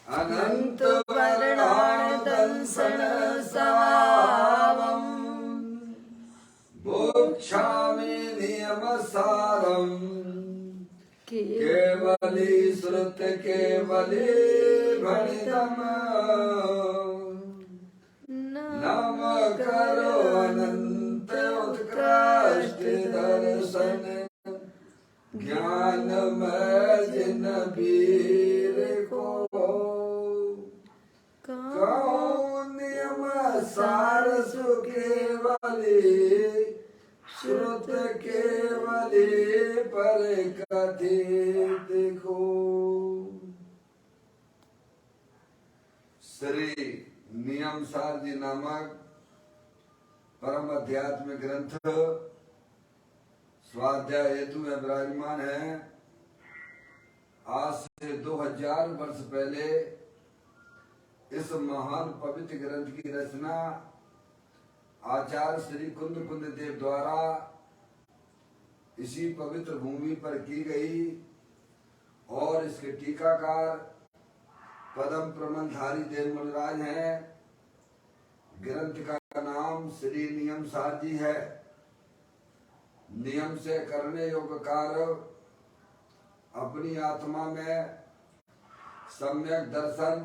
अनंत वर्णान दंसन सवावम् भोक्ष्यामि नियमसारम् केवली श्रुत केवली भणितम् नम करो अनंत उत्कृष्ट दर्शन ज्ञान में जिन वीर को कौन नियम सार सुकेवली श्रुत केवली पर कथित को। श्री नियम सार जी नामक परम अध्यात्मिक ग्रंथ स्वाध्याय हेतु में विराजमान है। आज से 2000 वर्ष पहले इस महान पवित्र ग्रंथ की रचना आचार्य श्री कुंद देव द्वारा इसी पवित्र भूमि पर की गई और इसके टीकाकार पदम प्रमंधारी देव मुनिराज हैं। ग्रंथ का नाम श्री नियम सार जी है। नियम से करने योग्य कार्य अपनी आत्मा में सम्यक दर्शन,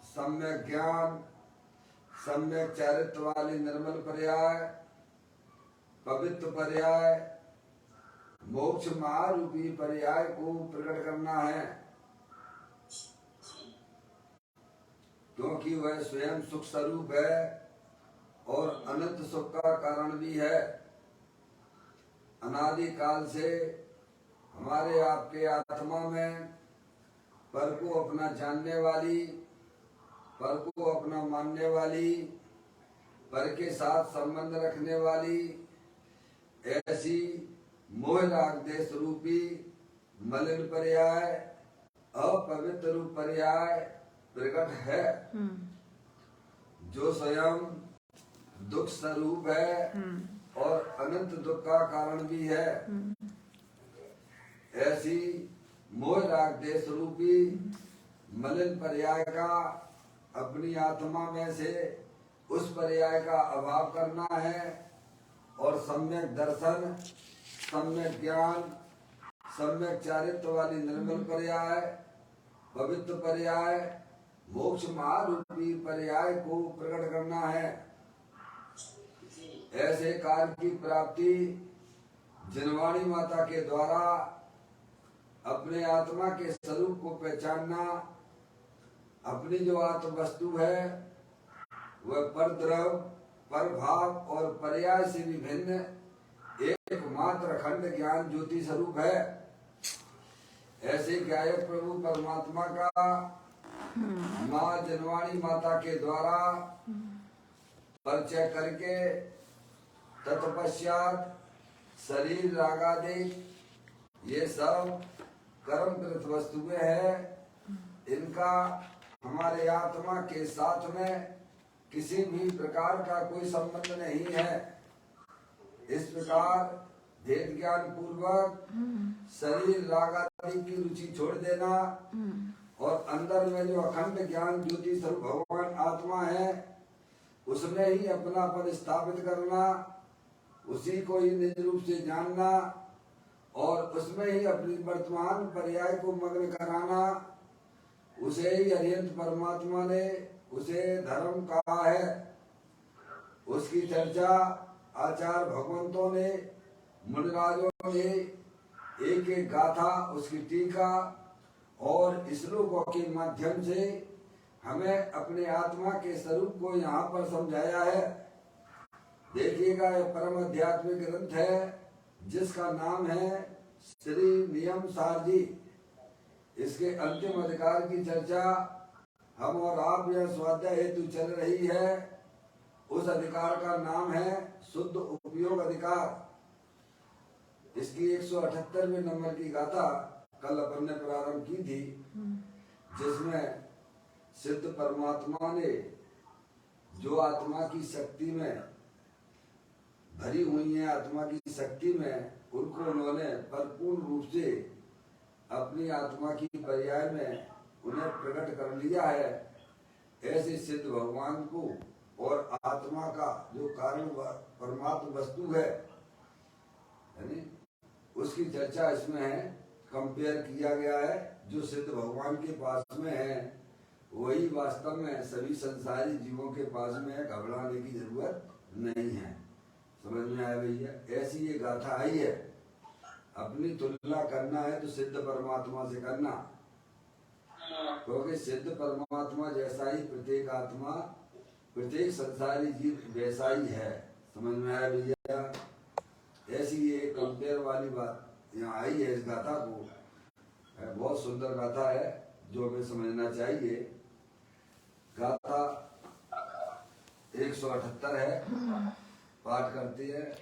सम्यक ज्ञान, सम्यक चरित्र वाली निर्मल पर्याय, पवित्र पर्याय, मोक्ष महारूपी पर्याय को प्रकट करना है, क्योंकि वह स्वयं सुख स्वरूप है और अनंत सुख का कारण भी है। अनादि काल से हमारे आपके आत्मा में पर को अपना जानने वाली, पर को अपना मानने वाली, पर के साथ संबंध रखने वाली ऐसी मोह राग देश रूपी मलिन पर्याय, अपवित्र रूप पर्याय प्रकट है, जो स्वयं दुख स्वरूप है और अनंत दुख का कारण भी है। ऐसी मोह राग देश रूपी मलिन पर्याय का अपनी आत्मा में से उस पर्याय का अभाव करना है और सम्यक दर्शन, सम्यक ज्ञान, सम्यक चारित्र वाली निर्मल पर्याय, पवित्र पर्याय, मोक्ष महारूपी पर्याय को प्रकट करना है। ऐसे कार्य की प्राप्ति जनवाणी माता के द्वारा अपने आत्मा के स्वरूप को पहचानना, अपनी जो आत्म वस्तु है वह परद्रव, परभाव और पर्याय से भी भिन्न एकमात्र अखंड ज्ञान ज्योति स्वरूप है। ऐसे गायक प्रभु परमात्मा का माँ जनवाणी माता के द्वारा परिचय करके तत्पश्चात शरीर रागादि ये सब कर्मकृत वस्तुएं हैं, इनका हमारे आत्मा के साथ में किसी भी प्रकार का कोई संबंध नहीं है। इस प्रकार भेद ज्ञान पूर्वक शरीर रागादि की रुचि छोड़ देना और अंदर में जो अखंड ज्ञान ज्योति स्वरूप भगवान आत्मा है उसमें ही अपनापन स्थापित करना, उसी को ही निज रूप से जानना और उसमें ही अपनी वर्तमान पर्याय को मग्न कराना, उसे ही अरिहंत परमात्मा ने उसे धर्म कहा है। उसकी चर्चा आचार्य भगवंतों ने, मुनिराजों ने एक एक गाथा, उसकी टीका और श्लोकों के माध्यम से हमें अपने आत्मा के स्वरूप को यहाँ पर समझाया है। देखिएगा, यह परम आध्यात्मिक ग्रंथ है जिसका नाम है श्री नियम सार जी। इसके अंतिम अधिकार की चर्चा हम और आप यह स्वाध्याय हेतु चल रही है। उस अधिकार का नाम है शुद्ध उपयोग अधिकार। इसकी 178वें नंबर की गाथा कल अपन ने प्रारंभ की थी, जिसमें सिद्ध परमात्मा ने जो आत्मा की शक्ति में भरी हुई है, आत्मा की शक्ति में उनको उन्होंने भरपूर रूप से अपनी आत्मा की पर्याय में उन्हें प्रकट कर लिया है, ऐसे सिद्ध भगवान को और आत्मा का जो कारण परमात्मा वस्तु है, यानी उसकी चर्चा इसमें है, कंपेयर किया गया है। जो सिद्ध भगवान के पास में है वही वास्तव में सभी संसारी जीवों के पास में है, घबराने की जरूरत नहीं है। समझ में आया भैया? ऐसी ये गाथा आई है। अपनी तुलना करना है तो सिद्ध परमात्मा से करना, क्योंकि सिद्ध परमात्मा जैसा ही प्रत्येक आत्मा, प्रत्येक संसारी जीव वैसा ही है। समझ में आया भैया? ऐसी ये कंपेयर वाली बात यहाँ आई है इस गाथा को। बहुत सुंदर गाथा है जो हमें समझना चाहिए। गाथा 178 है, पाठ करते हैं।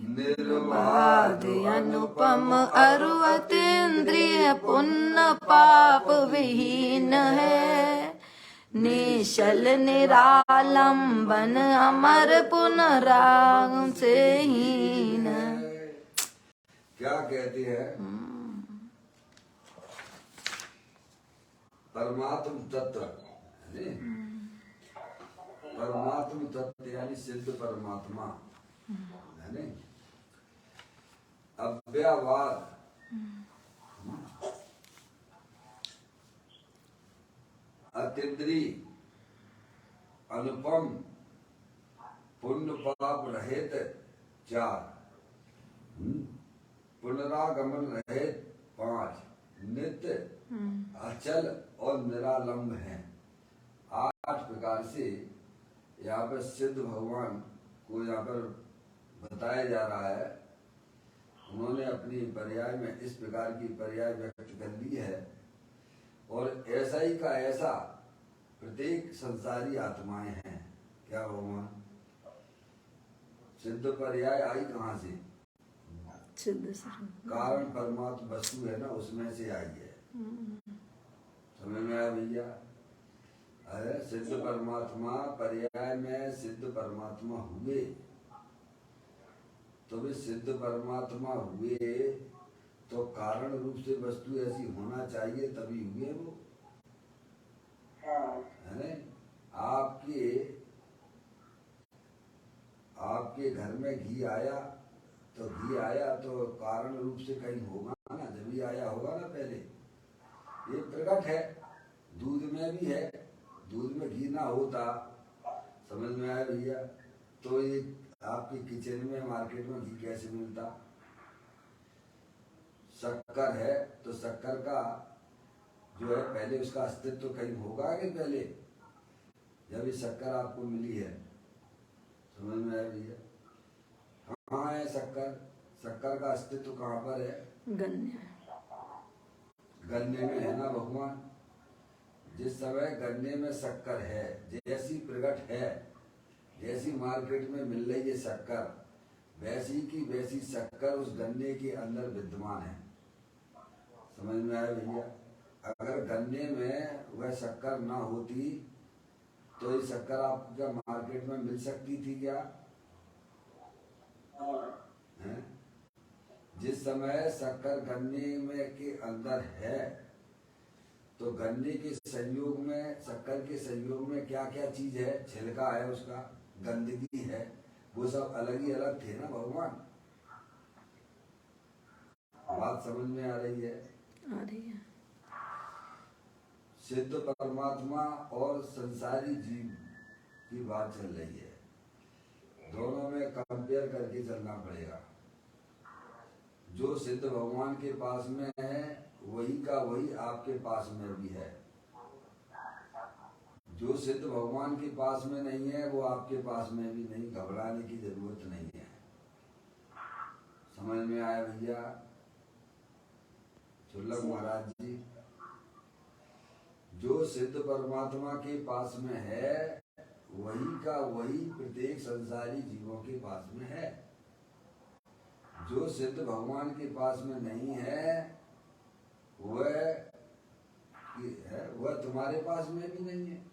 निर्बाध अनुपम अरुअतीन्द्रिय पुण्य पाप विहीन है, निश्चल निरालंबन अमर पुनराग से हीन। क्या कहते हैं? परमात्म तत्व, परमात्म तत्व यानी सिद्ध परमात्मा है नहीं। अव्ययवाद, अतीन्द्रिय, अनुपम, पुण्य पाप रहित 4, पुनरागमन रहित 5, नित्य, अचल और निरालंब है। 8 प्रकार से यहाँ पर सिद्ध भगवान को यहाँ पर बताया जा रहा है। उन्होंने अपनी पर्याय में इस प्रकार की पर्याय व्यक्त कर ली है, और ऐसा ही का ऐसा प्रत्येक संसारी आत्माएं हैं। क्या भगवान? सिद्ध पर्याय आई कहाँ से? कारण परमात्मा वस्तु है ना, उसमें से आई है। समझ में आया भैया? अरे सिद्ध परमात्मा पर्याय में सिद्ध परमात्मा हुए, तो वे सिद्ध परमात्मा हुए तो कारण रूप से वस्तु ऐसी होना चाहिए तभी हुए वो, है? आपके घर में घी आया तो कारण रूप से कहीं होगा ना, जब ही आया होगा ना पहले। ये प्रकट है, दूध में भी है। दूध में घी ना होता, समझ में आया भैया, तो ये आपके किचन में मार्केट में घी कैसे मिलता? शक्कर है तो शक्कर का जो है पहले उसका अस्तित्व कहीं होगा कि पहले जब ये शक्कर आपको मिली है। समझ में आया भैया? कहाँ है शक्कर? शक्कर का अस्तित्व कहाँ पर है? गन्ने में है ना भगवान। जिस समय गन्ने में शक्कर है, जैसी प्रकट है, जैसी मार्केट में मिल रही है शक्कर, वैसी की वैसी शक्कर उस गन्ने के अंदर विद्यमान है। समझ में आया भैया? अगर गन्ने में वह शक्कर ना होती तो ये शक्कर आपको क्या मार्केट में मिल सकती थी क्या? है? जिस समय शक्कर गन्ने में के अंदर है, तो गन्ने के संयोग में, शक्कर के संयोग में क्या क्या चीज है? छिलका है, उसका गंदगी है, वो सब अलग ही अलग थे ना भगवान। बात समझ में आ रही है? आ रही है। सिद्ध परमात्मा और संसारी जीव की बात चल रही है। दोनों में कंपेयर करके चलना पड़ेगा। जो सिद्ध भगवान के पास में है वही का वही आपके पास में भी है। जो सिद्ध भगवान के पास में नहीं है वो आपके पास में भी नहीं, घबराने की जरूरत नहीं है। समझ में आया भैया? चुल्लक महाराज जी, जो सिद्ध परमात्मा के पास में है वही का वही प्रत्येक संसारी जीवों के पास में है। जो सिद्ध भगवान के पास में नहीं है वह तुम्हारे पास में भी नहीं है।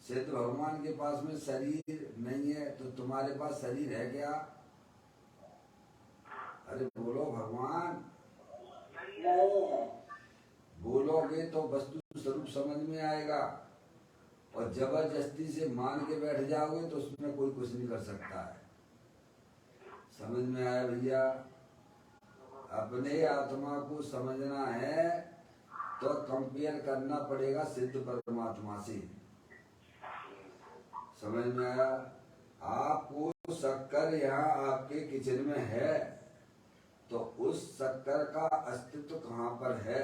सिद्ध भगवान के पास में शरीर नहीं है तो तुम्हारे पास शरीर है क्या? अरे बोलो भगवान। बोलोगे तो वस्तु स्वरूप समझ में आएगा, और जबरदस्ती से मान के बैठ जाओगे तो उसमें कोई कुछ नहीं कर सकता है। समझ में आया भैया? अपने आत्मा को समझना है तो कंपेयर करना पड़ेगा सिद्ध परमात्मा से। समझ में आया? आपको शक्कर यहाँ आपके किचन में है तो उस शक्कर का अस्तित्व कहाँ पर है?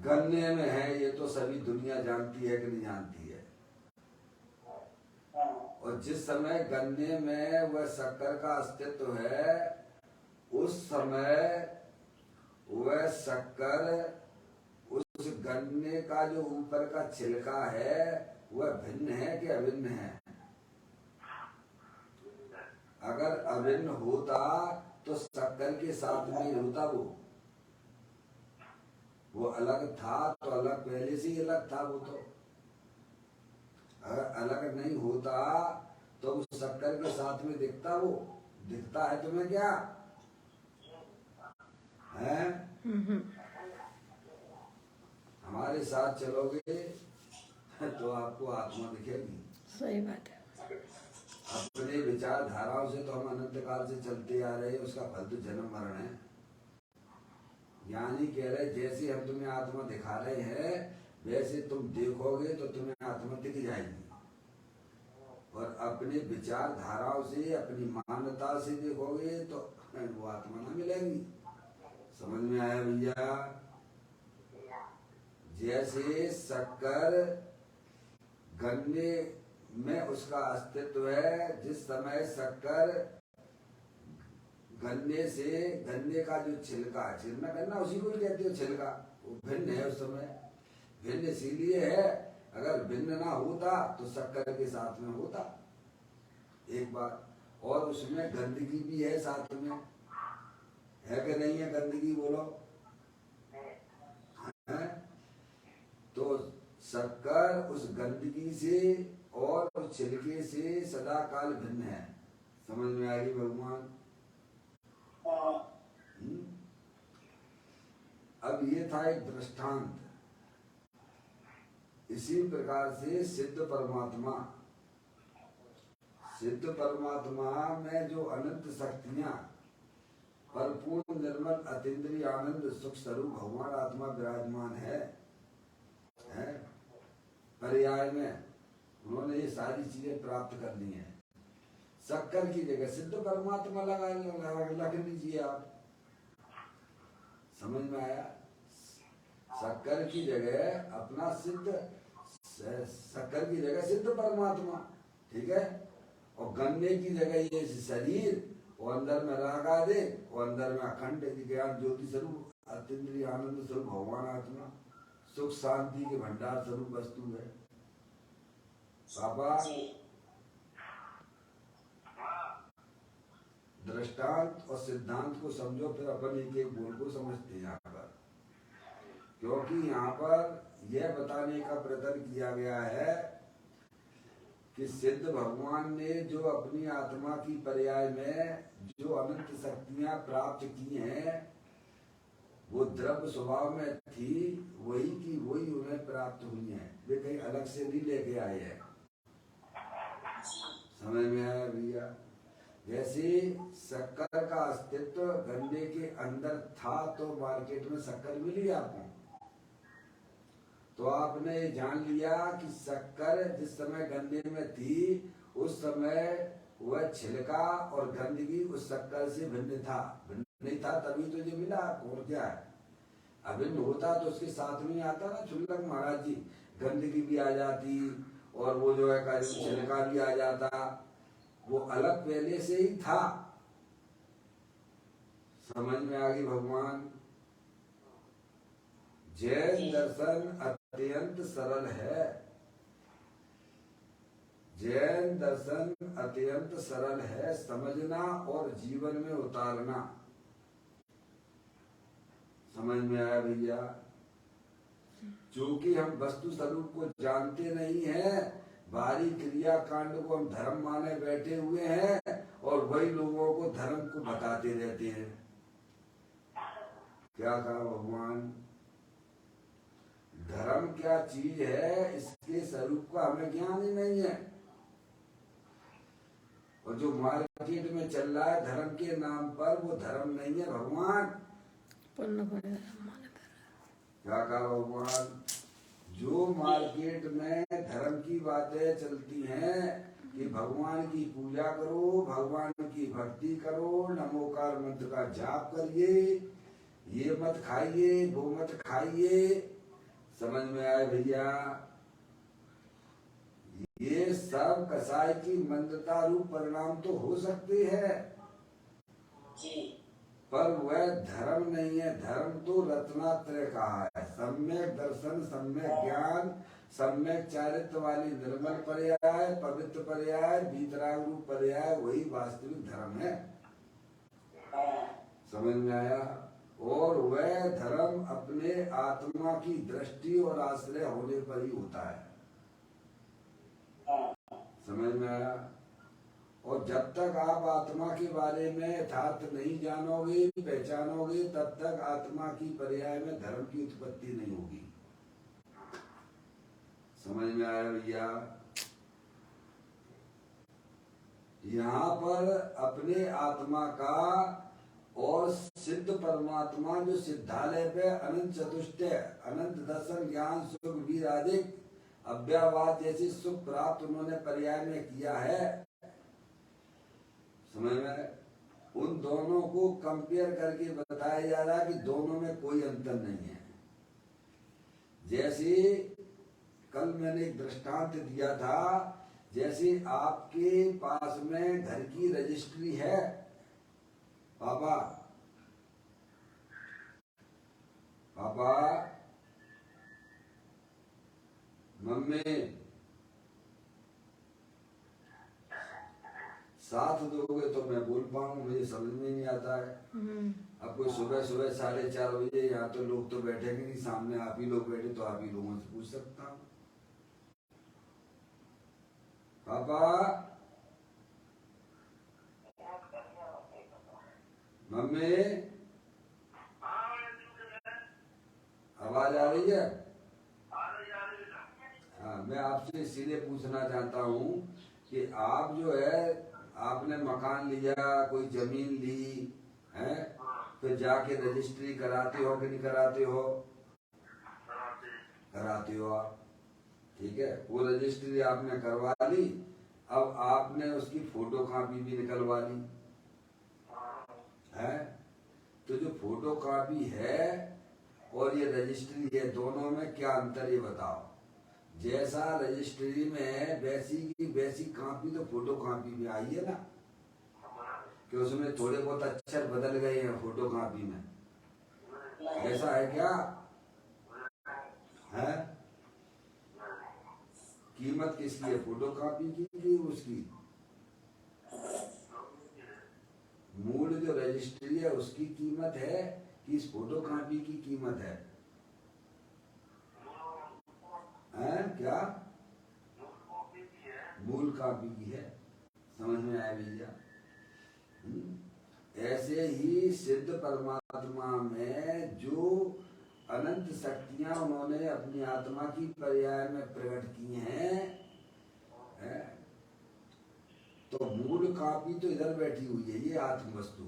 गन्ने में है, ये तो सभी दुनिया जानती है कि नहीं जानती है। और जिस समय गन्ने में वह शक्कर का अस्तित्व है, उस समय वह शक्कर उस गन्ने का जो ऊपर का छिलका है वह भिन्न है कि अभिन्न है? अगर अभिन्न होता तो शक्कर के साथ में होता, वो अलग था तो अलग पहले से ही अलग था वो तो। अगर अलग नहीं होता तो उस शक्कर के साथ में दिखता, वो दिखता है तुम्हें क्या है? हमारे साथ चलोगे तो आपको आत्मा दिखेगी। सही बात है। अपने विचारधाराओं से तो हम अनंत काल से चलते आ रहे हैं, उसका फल तो जन्म मरण है। यानी कह रहे जैसे हम तुम्हें आत्मा दिखा रहे हैं वैसे तुम देखोगे तो तुम्हें आत्मा दिख जाएगी, और अपने विचारधाराओं से अपनी मान्यता से देखोगे तो वो आत्मा ना मिलेगी। समझ में आया भैया? जैसे शक्कर गन्ने में उसका अस्तित्व है, जिस समय शक्कर गन्ने का जो छिलका, गन्ना उसी को कहते हो छिलका, वो भिन्न है उस समय। भिन्न इसीलिए है, अगर भिन्न ना होता तो शक्कर के साथ में होता एक बार, और उसमें गंदगी भी है साथ में, है कि नहीं है? गंदगी बोलो है? तो शक्कर उस गंदगी से और उस छिलके से सदा काल भिन्न है। समझ में आ गई भगवान? अब ये था एक दृष्टांत। इसी प्रकार से सिद्ध परमात्मा में जो अनंत शक्तियां, परिपूर्ण निर्मल अतीन्द्रिय आनंद सुख स्वरूप भगवान आत्मा विराजमान है? पर्याय में उन्होंने ये सारी चीजें प्राप्त कर ली हैं। शक्कर की जगह सिद्ध परमात्मा लगा लीजिए आप। समझ में आया? शक्कर की जगह अपना शक्कर की जगह सिद्ध परमात्मा, ठीक है? और गन्ने की जगह ये शरीर, और अंदर में रागा दे, और अंदर में अखंड ज्ञान ज्योति स्वरूप अतीन्द्रिय आनंद स्वरूप भगवान आत्मा सुख शांति के भंडार स्वरूप वस्तु है। पापा दृष्टांत और सिद्धांत को समझो, फिर अपन एक एक बोल को समझते हैं यहाँ पर, क्योंकि यहाँ पर यह बताने का प्रयत्न किया गया है कि सिद्ध भगवान ने जो अपनी आत्मा की पर्याय में जो अनंत शक्तियां प्राप्त की हैं, वो द्रव्य स्वभाव में थी, वही की वही उन्हें प्राप्त हुई हैं, वे कहीं अलग से नहीं लेके आए हैं। समझ में आया भैया? जैसे शक्कर का अस्तित्व गन्ने के अंदर था तो मार्केट में शक्कर मिली आपको, तो आपने जान लिया कि शक्कर जिस समय गन्ने में थी उस समय वह छिलका और गंदगी उस शक्कर से भिन्न था। भिन्न नहीं था तभी तो ये मिला आपको, और क्या है? अभिन्न होता तो उसके साथ में आता ना छुल्लक महाराज जी, गंदगी भी आ जाती और वो जो है छिलका भी आ जाता, वो अलग पहले से ही था। समझ में आ गई भगवान? जैन दर्शन अत्यंत सरल है। जैन दर्शन अत्यंत सरल है, समझना और जीवन में उतारना। समझ में आया भैया? क्योंकि हम वस्तु स्वरूप को जानते नहीं हैं, बाहरी क्रिया कांड को हम धर्म माने बैठे हुए हैं और वही लोगों को धर्म को बताते रहते हैं। क्या कहा भगवान? धर्म क्या चीज है इसके स्वरूप का हमें ज्ञान ही नहीं है। और जो मार्केट में चल रहा है धर्म के नाम पर, वो धर्म नहीं है भगवान। क्या कहा भगवान? जो मार्केट में धर्म की बातें चलती हैं कि भगवान की पूजा करो, भगवान की भक्ति करो, नमोकार मंत्र का जाप करिए, ये मत खाइए, वो मत खाइए, समझ में आए भैया? ये सब कसाई की मंदता रूप परिणाम तो हो सकते हैं, पर वह धर्म नहीं है। धर्म तो रत्नात्रय कहा है, सम्यक दर्शन, सम्यक ज्ञान, सम्यक चारित्र वाली निर्मल पर्याय, पवित्र पर्याय, वीतराग रूप पर्याय, वही वास्तविक धर्म है। समझ में आया? और वह धर्म अपने आत्मा की दृष्टि और आश्रय होने पर ही होता है। समझ में आया? और जब तक आप आत्मा के बारे में यथार्थ नहीं जानोगे, पहचानोगे, तब तक आत्मा की पर्याय में धर्म की उत्पत्ति नहीं होगी। समझ में आया भैया? यहाँ पर अपने आत्मा का और सिद्ध परमात्मा जो सिद्धालय पे अनंत चतुष्टय, अनंत दर्शन, ज्ञान, सुख, वीर आदि अव्ययवाद जैसी सुख प्राप्त उन्होंने पर्याय में किया है। समझ में? उन दोनों को कंपेयर करके बताया जा रहा है कि दोनों में कोई अंतर नहीं है। जैसे कल मैंने एक दृष्टांत दिया था, जैसे आपके पास में घर की रजिस्ट्री है, पापा पापा, मम्मी, साथ दोगे तो मैं बोल पाऊँ, मुझे समझ में नहीं आता है। अब कोई सुबह सुबह 4:30 बजे, यहाँ तो लोग तो बैठेंगे नहीं, सामने आप ही लोग बैठे तो आप ही लोगों से पूछ सकता हूँ। पापा, मम्मी, आवाज आ रही है? हाँ, मैं आपसे इसीलिए पूछना चाहता हूँ कि आप जो है, आपने मकान लिया, कोई जमीन ली है, फिर जाके रजिस्ट्री कराते हो कि नहीं कराते हो? कराते हो आप, ठीक है। वो रजिस्ट्री आपने करवा ली, अब आपने उसकी फोटो कॉपी भी निकलवा ली है। तो जो फोटो कॉपी है और ये रजिस्ट्री है, दोनों में क्या अंतर ये बताओ। जैसा रजिस्ट्री में वैसी की वैसी कॉपी तो फोटो कॉपी में आई है ना, कि उसमें थोड़े बहुत अक्षर बदल गए हैं फोटो कॉपी में, ऐसा है क्या? है? कीमत किसकी है, फोटो कॉपी की कि उसकी? मूल जो रजिस्ट्री है उसकी कीमत है कि इस फोटो कॉपी की कीमत है? क्या? मूल कॉपी की है। समझ में आया भैया? ऐसे ही सिद्ध परमात्मा में जो अनंत शक्तियां उन्होंने अपनी आत्मा की पर्याय में प्रकट की हैं, तो मूल कॉपी तो इधर बैठी हुई है, ये आत्म वस्तु,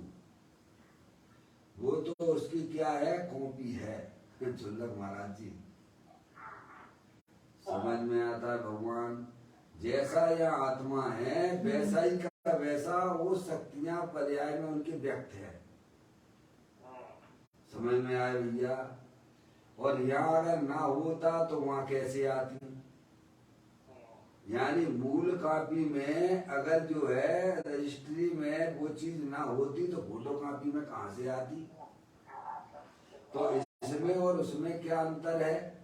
वो तो उसकी क्या है, कॉपी है। चुल्लक महाराज जी, समझ में आता है भगवान? जैसा यह आत्मा है वैसा ही का वैसा वो शक्तियां पर्याय में उनके व्यक्त है। समझ में आया भैया? और यहाँ अगर ना होता तो वहां कैसे आती? यानी मूल कॉपी में अगर जो है रजिस्ट्री में वो चीज ना होती तो फोटो कॉपी में कहां से आती? तो इसमें और उसमें क्या अंतर है?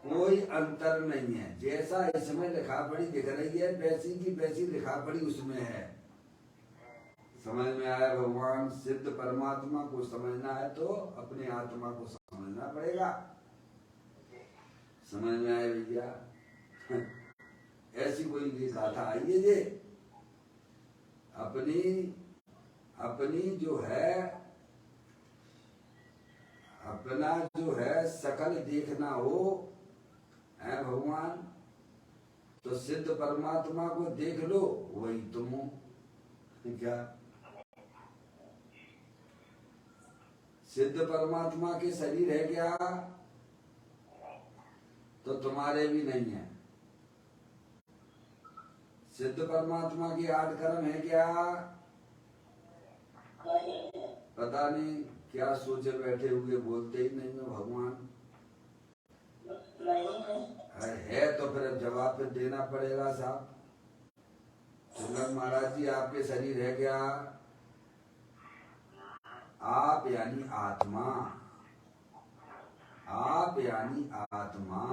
कोई अंतर नहीं है। जैसा इसमें लिखा पढ़ी दिख रही है वैसी की वैसी लिखा पढ़ी उसमें है। समझ में आया भगवान? सिद्ध परमात्मा को समझना है तो अपने आत्मा को समझना पड़ेगा। समझ में आया भैया? ऐसी कोई ये गाथा आई है जे अपनी जो है अपना जो है सकल देखना हो है भगवान, तो सिद्ध परमात्मा को देख लो, वही तुम हो। क्या सिद्ध परमात्मा के शरीर है क्या? तो तुम्हारे भी नहीं है। सिद्ध परमात्मा की 8 कर्म है क्या? पता नहीं क्या सोचे बैठे हुए, बोलते ही नहीं हो भगवान। है तो फिर अब जवाब पे देना पड़ेगा साहब। सुंदर महाराज जी, आपके शरीर है क्या? आप यानी आत्मा, आप यानी आत्मा,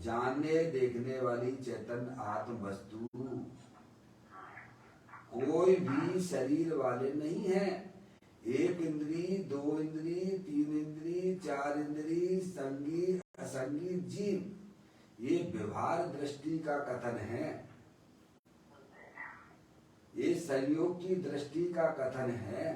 जानने देखने वाली चेतन आत्म वस्तु, कोई भी शरीर वाले नहीं है। 1 इंद्री, 2 इंद्री, 3 इंद्री, 4 इंद्री, संगी असंगी जीव, ये व्यवहार दृष्टि का कथन है, ये संयोग की दृष्टि का कथन है।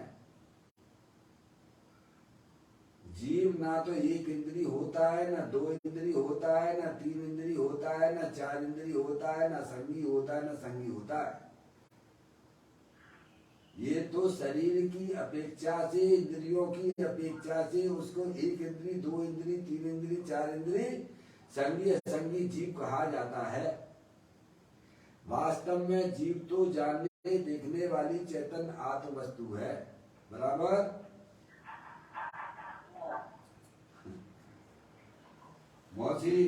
जीव ना तो 1 इंद्री होता है, ना 2 इंद्री होता है, ना 3 इंद्री होता है, ना 4 इंद्री होता है, ना संगी होता है, ना संगी होता है। ये तो शरीर की अपेक्षा से, इंद्रियों की अपेक्षा से उसको 1 इंद्री, 2 इंद्री, 3 इंद्री, 4 इंद्री, संगी असंगी जीव कहा जाता है। वास्तव में जीव तो जानने देखने वाली चेतन आत्म वस्तु है। बराबर। मौसी,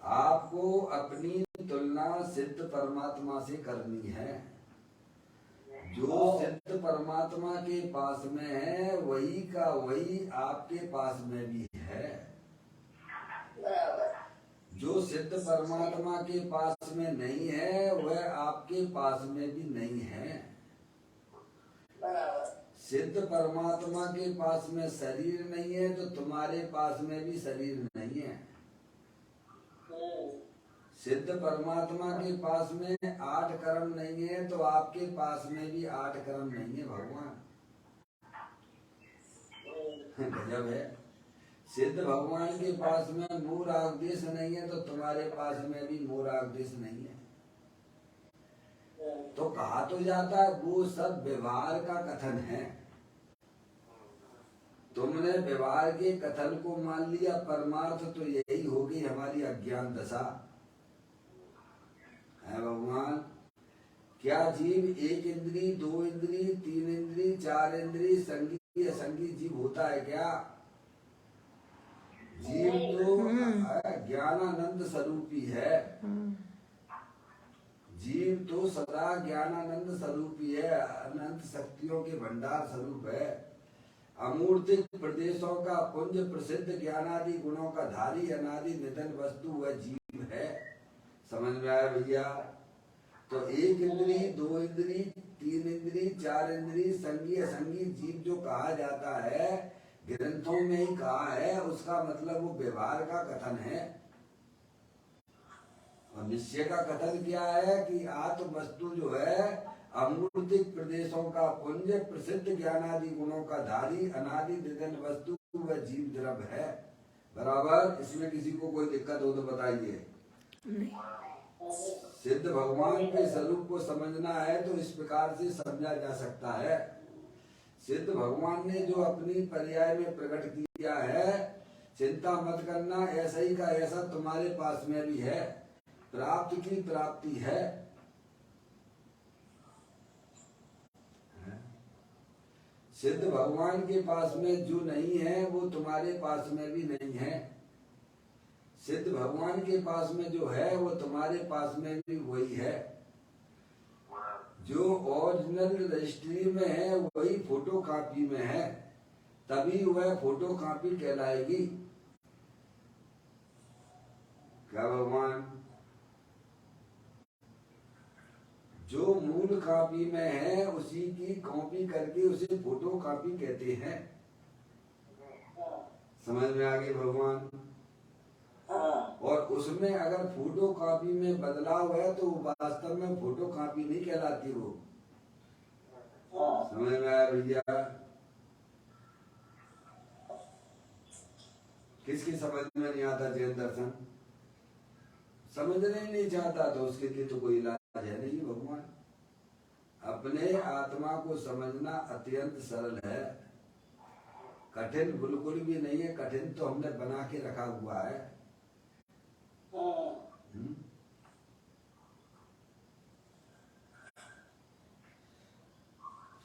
आपको अपनी तुलना सिद्ध परमात्मा से करनी है। जो सिद्ध परमात्मा के पास में है, वही का वही आपके पास में भी है। जो सिद्ध परमात्मा के पास में नहीं है, वह आपके पास में भी नहीं है। सिद्ध परमात्मा के पास में शरीर नहीं है, तो तुम्हारे पास में भी शरीर नहीं है। सिद्ध परमात्मा के पास में 8 कर्म नहीं है, तो आपके पास में भी 8 कर्म नहीं है भगवान। गजब है। सिद्ध भगवान के पास में मूल आदेश नहीं है, तो तुम्हारे पास में भी मूल आदेश नहीं है। तो कहा तो जाता है वो सब व्यवहार का कथन है। तुमने व्यवहार के कथन को मान लिया, परमार्थ तो यही होगी हमारी अज्ञान दशा है भगवान। क्या जीव 1 इंद्री, 2 इंद्री, 3 इंद्री, 4 इंद्री, संगी असंगी जीव होता है क्या? जीव तो ज्ञानानंद स्वरूपी है। जीव तो सदा ज्ञानानंद स्वरूपी है, अनंत शक्तियों के भंडार स्वरूप है। अमूर्तिक प्रदेशों का पुंज, प्रसिद्ध ज्ञानादि गुणों का धारी, अनादि निधन वस्तु वह जीव है। समझ में आया भैया? तो 1 इंद्री, 2 इंद्री, 3 इंद्री, 4 इंद्री, संगी असंगी जीव जो कहा जाता है, ग्रंथों में ही कहा है, उसका मतलब वो व्यवहार का कथन है। और निश्चय का कथन क्या है कि आत्म वस्तु जो है अमूर्तिक प्रदेशों का पुंज, प्रसिद्ध ज्ञानादि गुणों का धारी, अनादि निधन वस्तु वह जीव द्रव है। बराबर। इसमें किसी को कोई दिक्कत हो तो बताइए। सिद्ध भगवान के स्वरूप को समझना है तो इस प्रकार से समझा जा सकता है। सिद्ध भगवान ने जो अपनी पर्याय में प्रकट किया है, चिंता मत करना, ऐसा ही का ऐसा तुम्हारे पास में भी है। प्राप्त की प्राप्ति है। सिद्ध भगवान के पास में जो नहीं है, वो तुम्हारे पास में भी नहीं है। सिद्ध भगवान के पास में जो है, वो तुम्हारे पास में भी वही है। जो ओरिजिनल रजिस्ट्री में है, वही फोटो कॉपी में है, तभी वह फोटो कॉपी कहलाएगी। क्या भगवान? जो मूल कॉपी में है, उसी की कॉपी करके उसे फोटो कॉपी कहते हैं। समझ में आ गई भगवान? और उसमें अगर फोटो कॉपी में बदलाव है, तो वास्तव में फोटो कॉपी नहीं कहलाती वो। समझ में आया भैया? किसकी समझ में नहीं आता जैन दर्शन? समझना ही नहीं चाहता तो उसके लिए तो कोई इलाज है नहीं भगवान। अपने आत्मा को समझना अत्यंत सरल है, कठिन बिल्कुल भी नहीं है। कठिन तो हमने बना के रखा हुआ है।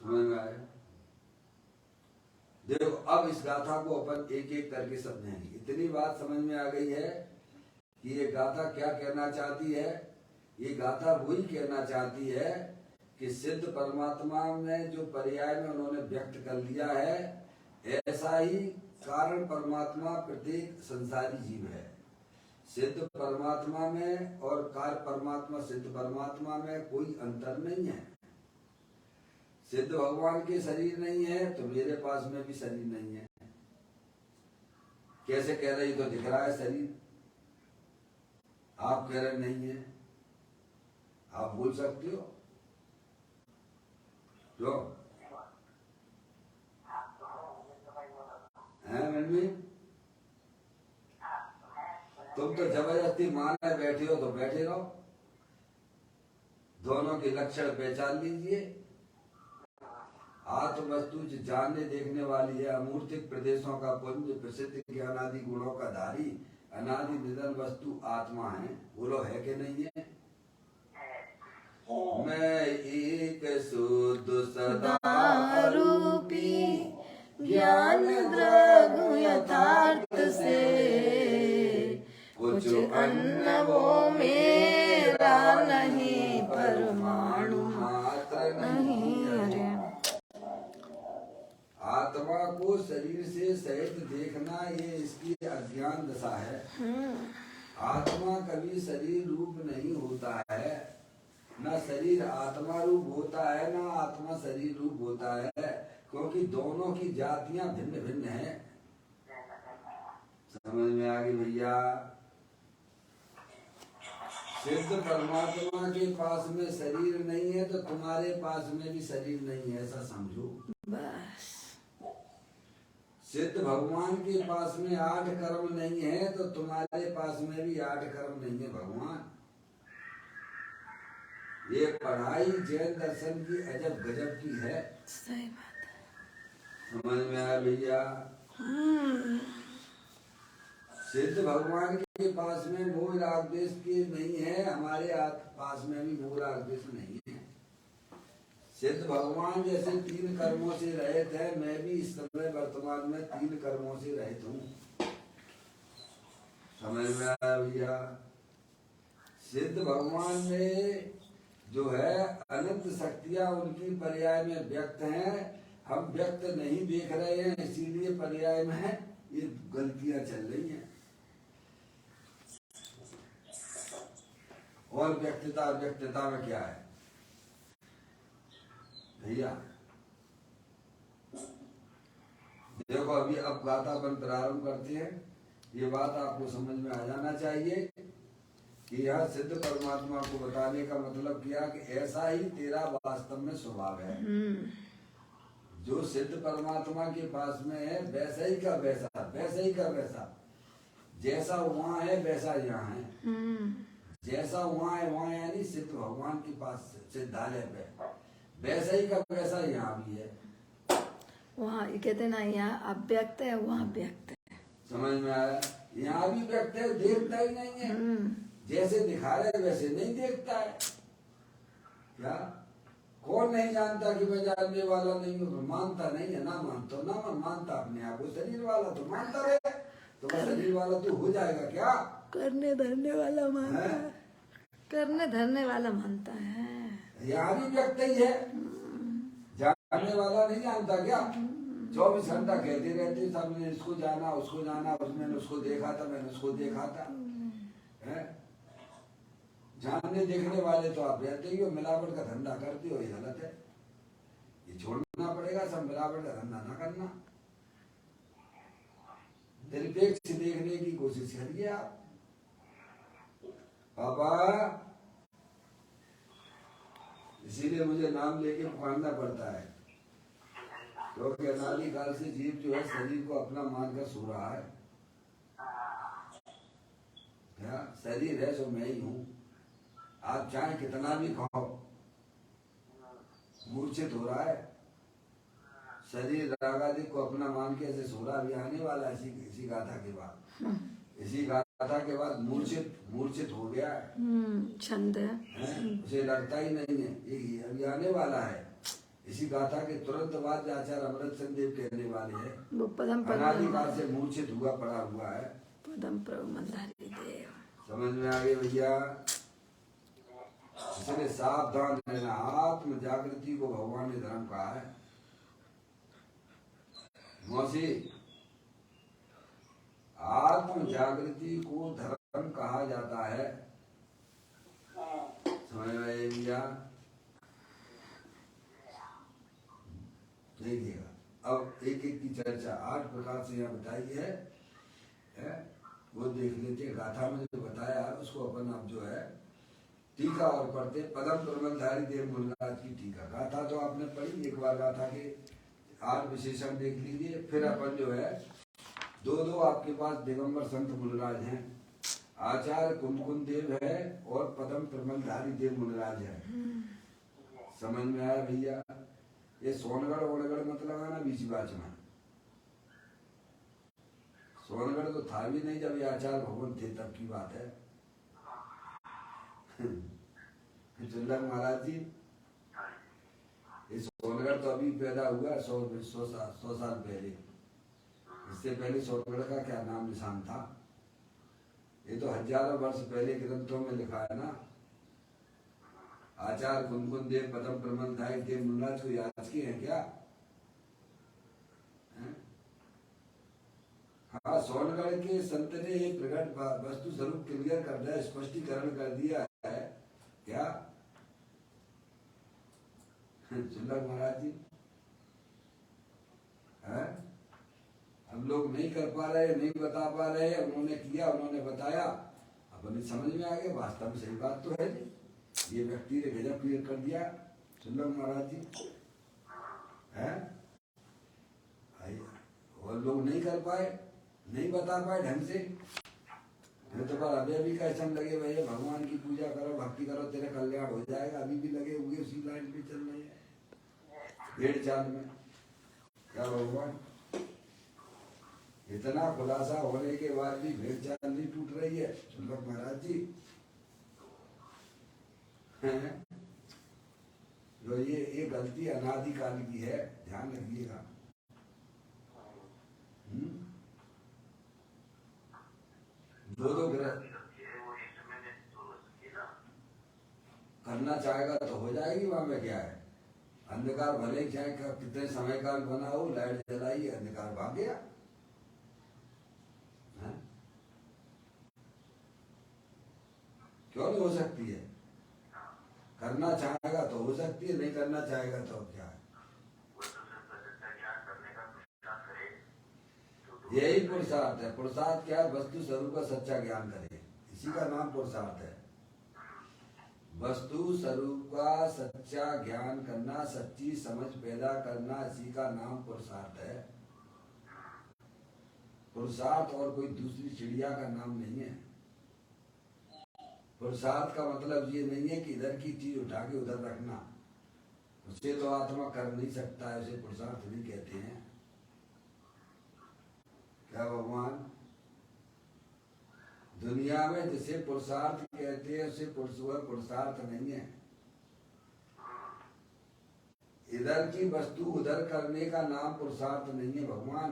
समझ में आया? देखो अब इस गाथा को अपन एक एक करके समझेंगे। इतनी बात समझ में आ गई है कि ये गाथा क्या कहना चाहती है। ये गाथा वही कहना चाहती है कि सिद्ध परमात्मा में जो पर्याय में उन्होंने व्यक्त कर लिया है, ऐसा ही कारण परमात्मा प्रत्येक संसारी जीव है। सिद्ध परमात्मा में और कार्य परमात्मा सिद्ध परमात्मा में कोई अंतर नहीं है। सिद्ध भगवान के शरीर नहीं है तो मेरे पास में भी शरीर नहीं है। कैसे कह रही तो दिख रहा है शरीर, आप कह रहे नहीं है। आप बोल सकते हो जो है मम्मी? तुम तो जबरदस्ती माने बैठे हो तो बैठे रहो। दोनों के लक्षण पहचान लीजिए। आत्म वस्तु जानने देखने वाली है, अमूर्तिक प्रदेशों का पुंज, प्रसिद्ध ज्ञानादि गुणों का धारी, अनादि निधन वस्तु आत्मा है। बोलो है कि नहीं है? मैं एक शुद्ध सदा रूपी ज्ञान द्रव्य यथार्थ से, कुछ अन्न वो मेरा नहीं, परमाणु मात्र नहीं। अरे आत्मा को शरीर से सहित देखना ये इसकी अज्ञान दशा है। आत्मा कभी शरीर रूप नहीं होता है, न शरीर आत्मा रूप होता है, न आत्मा शरीर रूप होता है, क्योंकि दोनों की जातियां भिन्न भिन्न हैं। समझ में आ गई भैया? सिद्ध परमात्मा के पास में शरीर नहीं है तो तुम्हारे पास में भी शरीर नहीं है, ऐसा समझो बस। सिद्ध भगवान के पास में 8 कर्म नहीं है तो तुम्हारे पास में भी 8 कर्म नहीं है भगवान। ये पढ़ाई जैन दर्शन की अजब गजब की है। सही बात है। समझ में आया भैया? सिद्ध भगवान के पास में मोह राग द्वेष की नहीं है, हमारे पास में भी मोह राग द्वेष नहीं है। सिद्ध भगवान जैसे 3 कर्मों से रहित है, मैं भी इस समय वर्तमान में 3 कर्मों से रहित हूँ। समझ में आया भैया? सिद्ध भगवान में जो है अनंत शक्तियां उनकी पर्याय में व्यक्त हैं, हम व्यक्त नहीं देख रहे हैं, इसीलिए पर्याय में ये गलतियां चल रही हैं। और व्यक्तता में क्या है भैया? देखो अभी अब गाथा अपन प्रारंभ करते हैं। ये बात आपको समझ में आ जाना चाहिए कि यह सिद्ध परमात्मा को बताने का मतलब किया कि ऐसा ही तेरा वास्तव में स्वभाव है। जो सिद्ध परमात्मा के पास में है वैसा ही का वैसा, वैसा ही का वैसा, जैसा वहाँ है वैसा यहाँ है। जैसा वहाँ है वहाँ यानी सिद्ध भगवान के पास सिद्धालय पे, वैसा ही का वैसा यहाँ भी है। वहाँ कहते ना, यहाँ अव्यक्त है, वहाँ व्यक्त है। समझ में आया? यहाँ भी व्यक्त है, देखता ही नहीं है। जैसे दिखा रहे वैसे नहीं देखता है। क्या कौन नहीं जानता कि मैं जानने वाला नहीं हूँ? मानता नहीं है ना, मानता ना मानता अपने आप को शरीर वाला तो मानता रहे, तो शरीर वाला तो हो जाएगा क्या? करने धरने वाला मानता है, करने धरने वाला मानता है। यहाँ भी व्यक्त ही है, जानने वाला नहीं जानता क्या? 24 घंटा कहते रहते सबने इसको जाना उसको जाना, उसने उसको देखा था, मैंने उसको देखा था। जानने देखने वाले तो आप रहते ही हो, मिलावट का धंधा करते हो, ये गलत है। ये छोड़ना पड़ेगा, सब मिलावट का धंधा ना करना। निरपेक्ष देखने की कोशिश करिए आप। पापा इसीलिए मुझे नाम लेके पुकारना पड़ता है। क्योंकि अनादिकाल से जीव जो है शरीर को अपना मानकर सो रहा है। क्या शरीर है सो मैं ही हूँ। आप चाहे कितना भी खाओ, मूर्छित हो रहा है शरीर। राग आदि को अपना मान के ऐसे सो रहा। अभी आने वाला है इसी गाथा के बाद, इसी गाथा के बाद मूर्छित हो गया है। छंद है, उसे लगता ही नहीं है। ये अभी आने वाला है। इसी गाथा के तुरंत बाद आचार्य अमृत चंदेव कहने वाले हैं, वो पदम अनादिकाल से मूर्छित हुआ पड़ा हुआ है। पदम प्रबंधारी देव। समझ में आ गए भैया? इसलिए सावधान रहना। आत्म जागृति को भगवान ने धर्म कहा है। मौसी, आत्म जागृति को धर्म कहा जाता है। समझ में आए भैया? देखिएगा अब एक एक की चर्चा 8 प्रकार से यहाँ बताई है, वो देख लेते। गाथा में जो बताया है उसको अपन अब जो है टीका और पढ़ते। पदम प्रबंधारी देव मुनिराज की टीका। गाथा तो आपने पढ़ी एक बार, गाथा के 8 विशेषण देख लीजिए। फिर अपन जो है दो आपके पास दिगंबर संत मुनिराज हैं, आचार्य कुंदकुंद देव है और पदम प्रबंधारी देव मुनिराज है। समझ में आया भैया? ये सोनगढ़ वोनगढ़ मत लगाना बीच बाच में। सोनगढ़ तो था भी नहीं जब ये आचार्य भगवान थे, तब की बात है। चंदक महाराज जी, ये सोनगढ़ तो अभी पैदा हुआ 100 साल पहले। इससे पहले सोनगढ़ का क्या नाम निशान था? ये तो हजारों वर्ष पहले ग्रंथों में लिखा है ना। आचार्य कुंदकुंद देव पदम प्रबंधारी देव मुनिराज को याद किए हैं क्या? हाँ, सोनगढ़ के संत ने ये प्रकट वस्तु स्वरूप क्लियर कर दिया, स्पष्टीकरण कर दिया है क्या? चंदक महाराज जी, है हम लोग नहीं कर पा रहे, नहीं बता पा रहे। उन्होंने किया, उन्होंने बताया, अपनी समझ में आ गया। वास्तव में सही बात तो है नहीं। ये व्यक्ति ने गजब क्लियर कर दिया चंदक महाराज जी, है। और लोग नहीं कर पाए, नहीं बता पाए ढंग से। तो पर अभी भी कैसे लगे भैया भगवान की पूजा करो, भक्ति करो, तेरा कल्याण हो जाएगा। अभी भी लगे हुए उसी लाइन पे चल रहे हैं, भेड़ चाल में। क्या भगवान, इतना खुलासा होने के बाद भी भेड़ चाल नहीं टूट रही है चंदक महाराज जी। जो ये गलती अनादिकाल की है, ध्यान रखिएगा। दो ग्रह करना चाहेगा तो हो जाएगी। वहां में क्या है? अंधकार भले चाहे कितने समय का भी बना हो, लाइट जलाई, अंधकार भाग गया। क्यों नहीं हो सकती है? करना चाहेगा तो हो सकती है, नहीं करना चाहेगा तो क्या है? यही पुरुषार्थ है। पुरुषार्थ क्या है? वस्तु स्वरूप का सच्चा ज्ञान करे, इसी का नाम पुरुषार्थ है। वस्तु स्वरूप का सच्चा ज्ञान करना, सच्ची समझ पैदा करना, इसी का नाम पुरुषार्थ है। पुरुषार्थ और कोई दूसरी चिड़िया का नाम नहीं है। पुरुषार्थ का मतलब ये नहीं है कि इधर की चीज उठा के उधर रखना, उसे तो आत्मा कर नहीं सकता है, उसे पुरुषार्थ भी कहते हैं। क्या भगवान? दुनिया में जिसे पुरुषार्थ कहते हैं उसे पुरुषार्थ नहीं है। इधर की वस्तु उधर करने का नाम पुरुषार्थ नहीं है भगवान।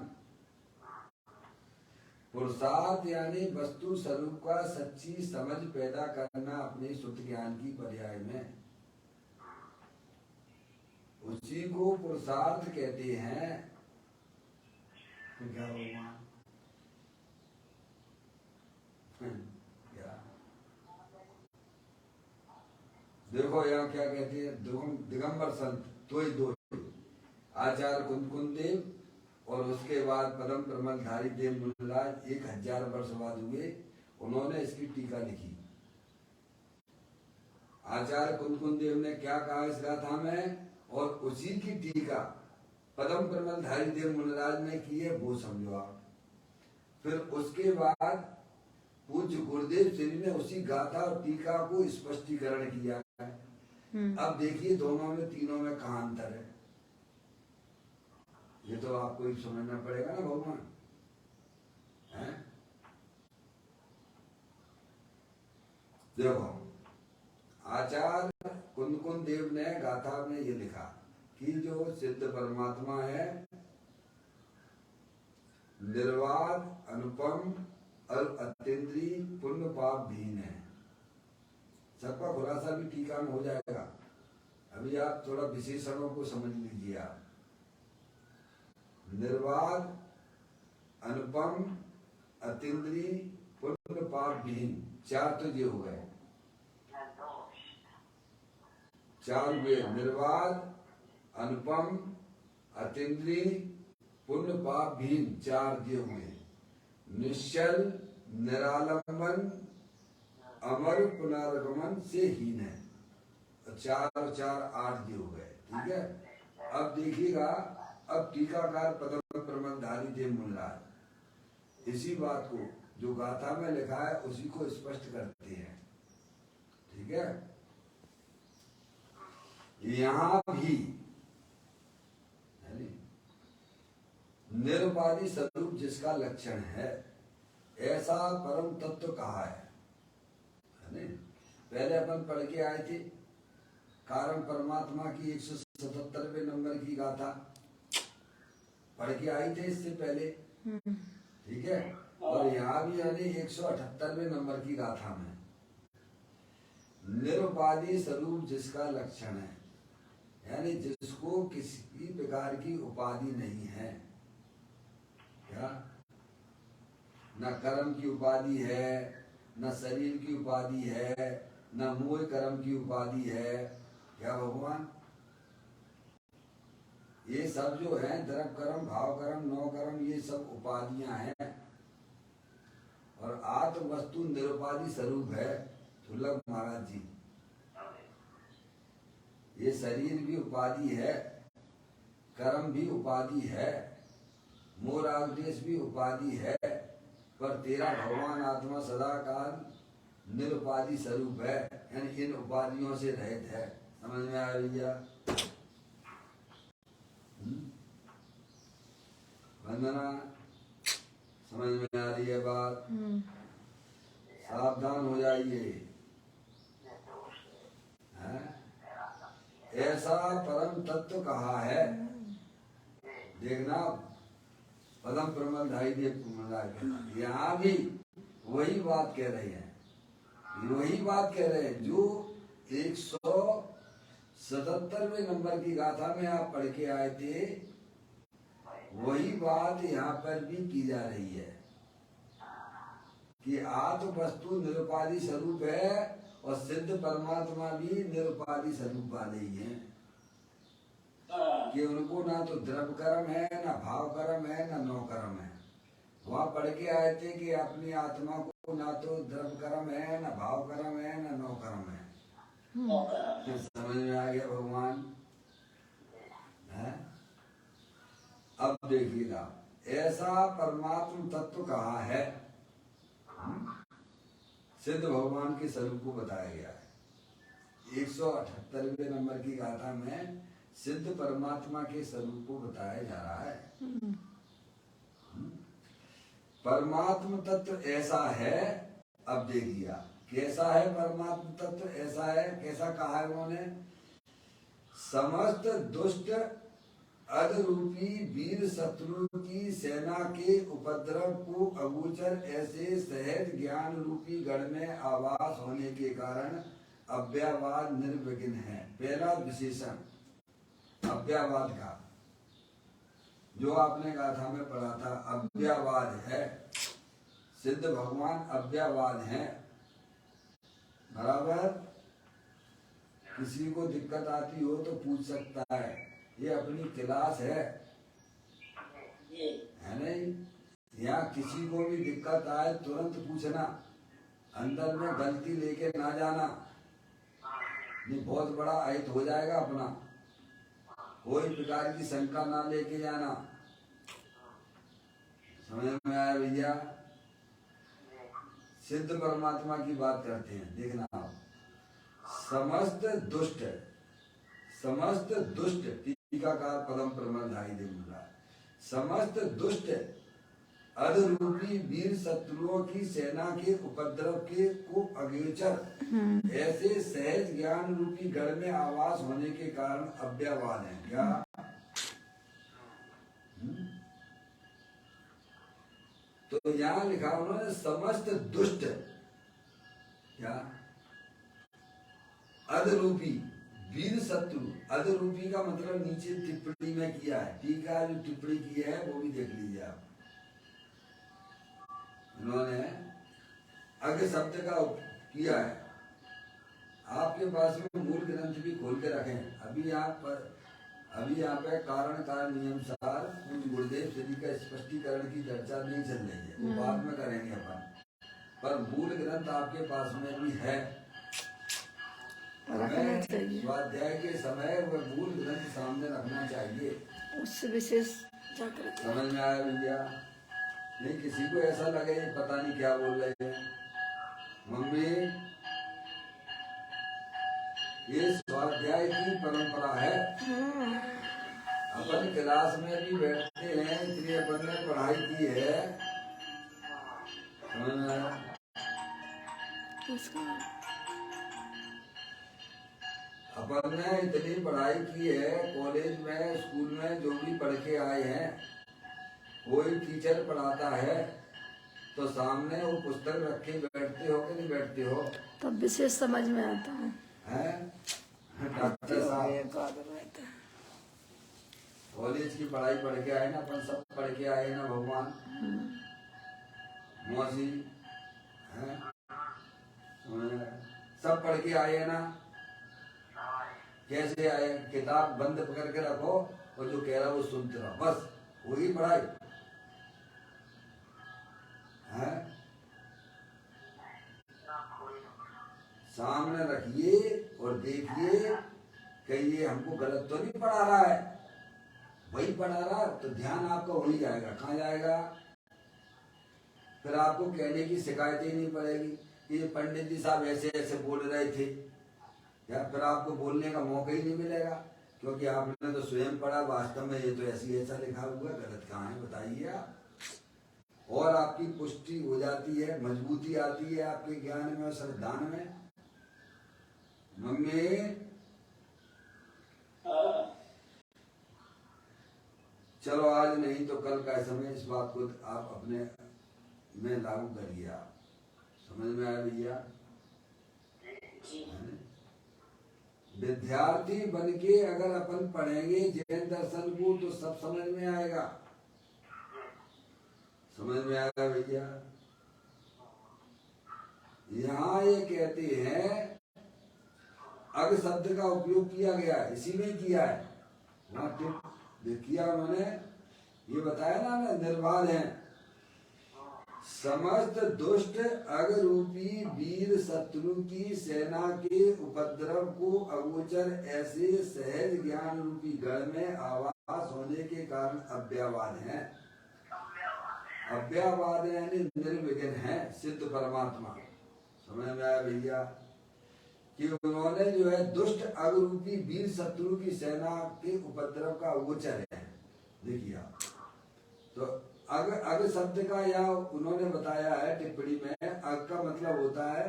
पुरुषार्थ यानी वस्तु स्वरूप का सच्ची समझ पैदा करना अपने शुद्ध ज्ञान की पर्याय में, उसी को पुरुषार्थ कहते हैं। क्या भगवान? क्या देखो यहाँ क्या कहते हैं? दिगंबर संत तो ही दो, आचार्य कुंदकुंद देव और उसके बाद पदम प्रबंधारी देव मुनिराज 1000 वर्ष बाद हुए। उन्होंने इसकी टीका लिखी। आचार्य कुंदकुंद देव ने क्या कहा इस गाथा में, और उसी की टीका पदम प्रमलधारी देव मुनिराज ने किए वो समझो आप। फिर उसके बाद पूज्य गुरुदेव श्री ने उसी गाथा और टीका को स्पष्टीकरण किया है। अब देखिए दोनों में तीनों में कहाँ अंतर है, ये तो आपको ही समझना पड़ेगा ना भगवान है। देखो आचार्य कुंद देव ने गाथा में ये लिखा कि जो सिद्ध परमात्मा है निर्वाद अनुपम और अत्यंद्रीय पुण्य पाप भीन है। सबका खुलासा भी टीका में हो जाएगा, अभी आप थोड़ा विशेषणों को समझ लीजिए आप। निर्वाद अनुपम अतीन्द्रिय पुण्य पाप विहीन, चार तो ये हो गए, चार हुए। निर्वाद अनुपम अतीन्द्रिय पुण्य पाप विहीन, चार ये हुए। निश्चल निरालंबन अमर पुनर्गमन से हीन है, चार चार आठ ये हो गए। ठीक है, अब देखिएगा, अब टीकाकार पदम प्रमलधारी देव मुनिराज इसी बात को जो गाथा में लिखा है उसी को स्पष्ट करते हैं। ठीक है, यहाँ भी निरुपाधि स्वरूप जिसका लक्षण है ऐसा परम तत्व कहा है नहीं? पहले अपन पढ़ के आए थे कारण परमात्मा की 177वें नंबर की गाथा पढ़ के आई थे इससे पहले। ठीक है, और यहाँ भी यानी 178वें नंबर की गाथा में निरुपाधि स्वरूप जिसका लक्षण है, यानी जिसको किसी प्रकार की उपाधि नहीं है। क्या न कर्म की उपाधि है, न शरीर की उपाधि है, न मोह कर्म की उपाधि है। क्या भगवान, ये सब जो है द्रव्य कर्म, भाव कर्म, नौ कर्म, ये सब उपाधियां हैं और आत्म वस्तु निरुपाधि स्वरूप है। दुर्लभ महाराज जी, ये शरीर भी उपाधि है, कर्म भी उपाधि है, मोह राग द्वेष भी उपाधि है, पर तेरा भगवान आत्मा सदा काल निरुपाधि स्वरूप है, यानी इन उपाधियों से रहित है। समझ में आ रही है? वंदना, समझ में आ रही है बात? सावधान हो जाइए। ऐसा परम तत्व कहा है, देखना पदम प्रमलधारी देव मुनिराज यहाँ भी वही बात कह रहे हैं, वही बात कह रहे हैं जो 177वें नंबर की गाथा में आप पढ़ के आए थे, वही बात यहाँ पर भी की जा रही है कि आत्म वस्तु निरुपाधि स्वरूप है और सिद्ध परमात्मा भी निरुपाधि स्वरूप वाले ही हैं कि उनको ना तो द्रव्य कर्म है, ना भाव कर्म है, ना नौ कर्म है। वहाँ पढ़ के आए थे कि अपनी आत्मा को ना तो द्रव्य कर्म है, ना भाव कर्म है, ना नौ कर्म है। समझ में आ गया भगवान है? अब देखिएगा, ऐसा परमात्म तत्व कहा है, सिद्ध भगवान के स्वरूप को बताया गया है। 178वें नंबर की गाथा में सिद्ध परमात्मा के स्वरूप को बताया जा रहा है। परमात्म तत्व ऐसा है, अब देखिए कैसा है परमात्म तत्व, ऐसा है, कैसा कहा है उन्होंने? समस्त दुष्ट अधरूपी वीर शत्रु की सेना के उपद्रव को अगोचर ऐसे सहज ज्ञान रूपी गढ़ में आवास होने के कारण अव्ययवाद निर्विघ्न है। पहला विशेषण अव्ययवाद का जो आपने गाथा में पढ़ा था, अव्ययवाद है। सिद्ध भगवान अव्ययवाद है, बराबर। किसी को दिक्कत आती हो तो पूछ सकता है, ये अपनी क्लास है नहीं? यहाँ किसी को भी दिक्कत आए तुरंत पूछना, अंदर में गलती लेके ना जाना, ये बहुत बड़ा अहित हो जाएगा अपना। कोई प्रकार की शंका ना लेके जाना। समझ में आया भैया? सिद्ध परमात्मा की बात करते हैं, देखना आप। समस्त दुष्ट टीकाकार पदम प्रमदाई दे बोला, समस्त दुष्ट अधरूपी वीर शत्रुओं की सेना के उपद्रव के को अगोचर ऐसे सहज ज्ञान रूपी गढ़ में आवास होने के कारण अव्ययवाद है। क्या? तो यहाँ लिखा उन्होंने समस्त दुष्ट, क्या? अधरूपी वीर शत्रु। अधरूपी का मतलब नीचे टिप्पणी में किया है, टीका जो टिप्पणी की है वो भी देख लीजिए आप। उन्होंने अग शब्द का किया है। आपके पास में मूल ग्रंथ भी खोल के रखें। अभी यहाँ पे कारण कारण नियमसार गुरुदेव श्री का स्पष्टीकरण की चर्चा नहीं चल रही है, वो बाद में करेंगे अपन। पर मूल ग्रंथ आपके पास में भी है। स्वाध्याय के समय वह मूल ग्रंथ सामने रखना चाहिए। उससे विशेष जागृत समझ में आया भैया? नहीं किसी को ऐसा लगे पता नहीं क्या बोल रहे हैं मम्मी। ये स्वाध्याय की परंपरा है। अपन क्लास में भी बैठते हैं, इसलिए अपन ने पढ़ाई की है। समझ में आया? अपन ने इतनी पढ़ाई की है, कॉलेज में स्कूल में जो भी पढ़ के आए हैं, कोई टीचर पढ़ाता है तो सामने वो पुस्तक रख के बैठते हो कि नहीं बैठते हो? तब विशेष समझ में आता है। डॉक्टर साहब कॉलेज की पढ़ाई पढ़ के आए ना, अपन सब पढ़ के आए ना भगवान। मौसी है, सब पढ़ के आए ना। कैसे आए? किताब बंद करके रखो और जो कह रहा वो सुनते रहो, बस वही पढ़ाई है। सामने रखिए और देखिए कहीं ये हमको गलत तो नहीं पढ़ा रहा है। वही पढ़ा रहा तो ध्यान आपका हो ही जाएगा। कहाँ जाएगा? फिर आपको कहने की शिकायत ही नहीं पड़ेगी कि ये पंडित जी साहब ऐसे ऐसे बोल रहे थे, या फिर आपको बोलने का मौका ही नहीं मिलेगा, क्योंकि आपने तो स्वयं पढ़ा। वास्तव में ये तो ऐसा लिखा हुआ, गलत कहाँ है बताइए आप। और आपकी पुष्टि हो जाती है, मजबूती आती है आपके ज्ञान में और श्रद्धान में। मम्मी चलो आज नहीं तो कल का समय इस बात को आप अपने में लागू करिए। आप समझ में आया भैया? विद्यार्थी बन के अगर अपन पढ़ेंगे जैन दर्शन को तो सब समझ में आएगा। समझ में आया भैया? यहाँ ये कहते हैं अग शब्द का उपयोग किया गया है, इसी में किया है। वहां किया उन्होंने ये बताया ना, निर्बाध है। समस्त दुष्ट अग रूपी वीर शत्रु की सेना के उपद्रव को अगोचर ऐसे सहज ज्ञान रूपी गढ़ में आवास होने के कारण अव्ययवाद है। अव्ययवाद यानी निर्विघ्न है सिद्ध परमात्मा। समझ में आया भैया? कि उन्होंने जो है दुष्ट अग रूपी वीर शत्रु की सेना के उपद्रव का अगोचर है। देखिए आप तो अग शब्द का या उन्होंने बताया है टिप्पणी में, अग का मतलब होता है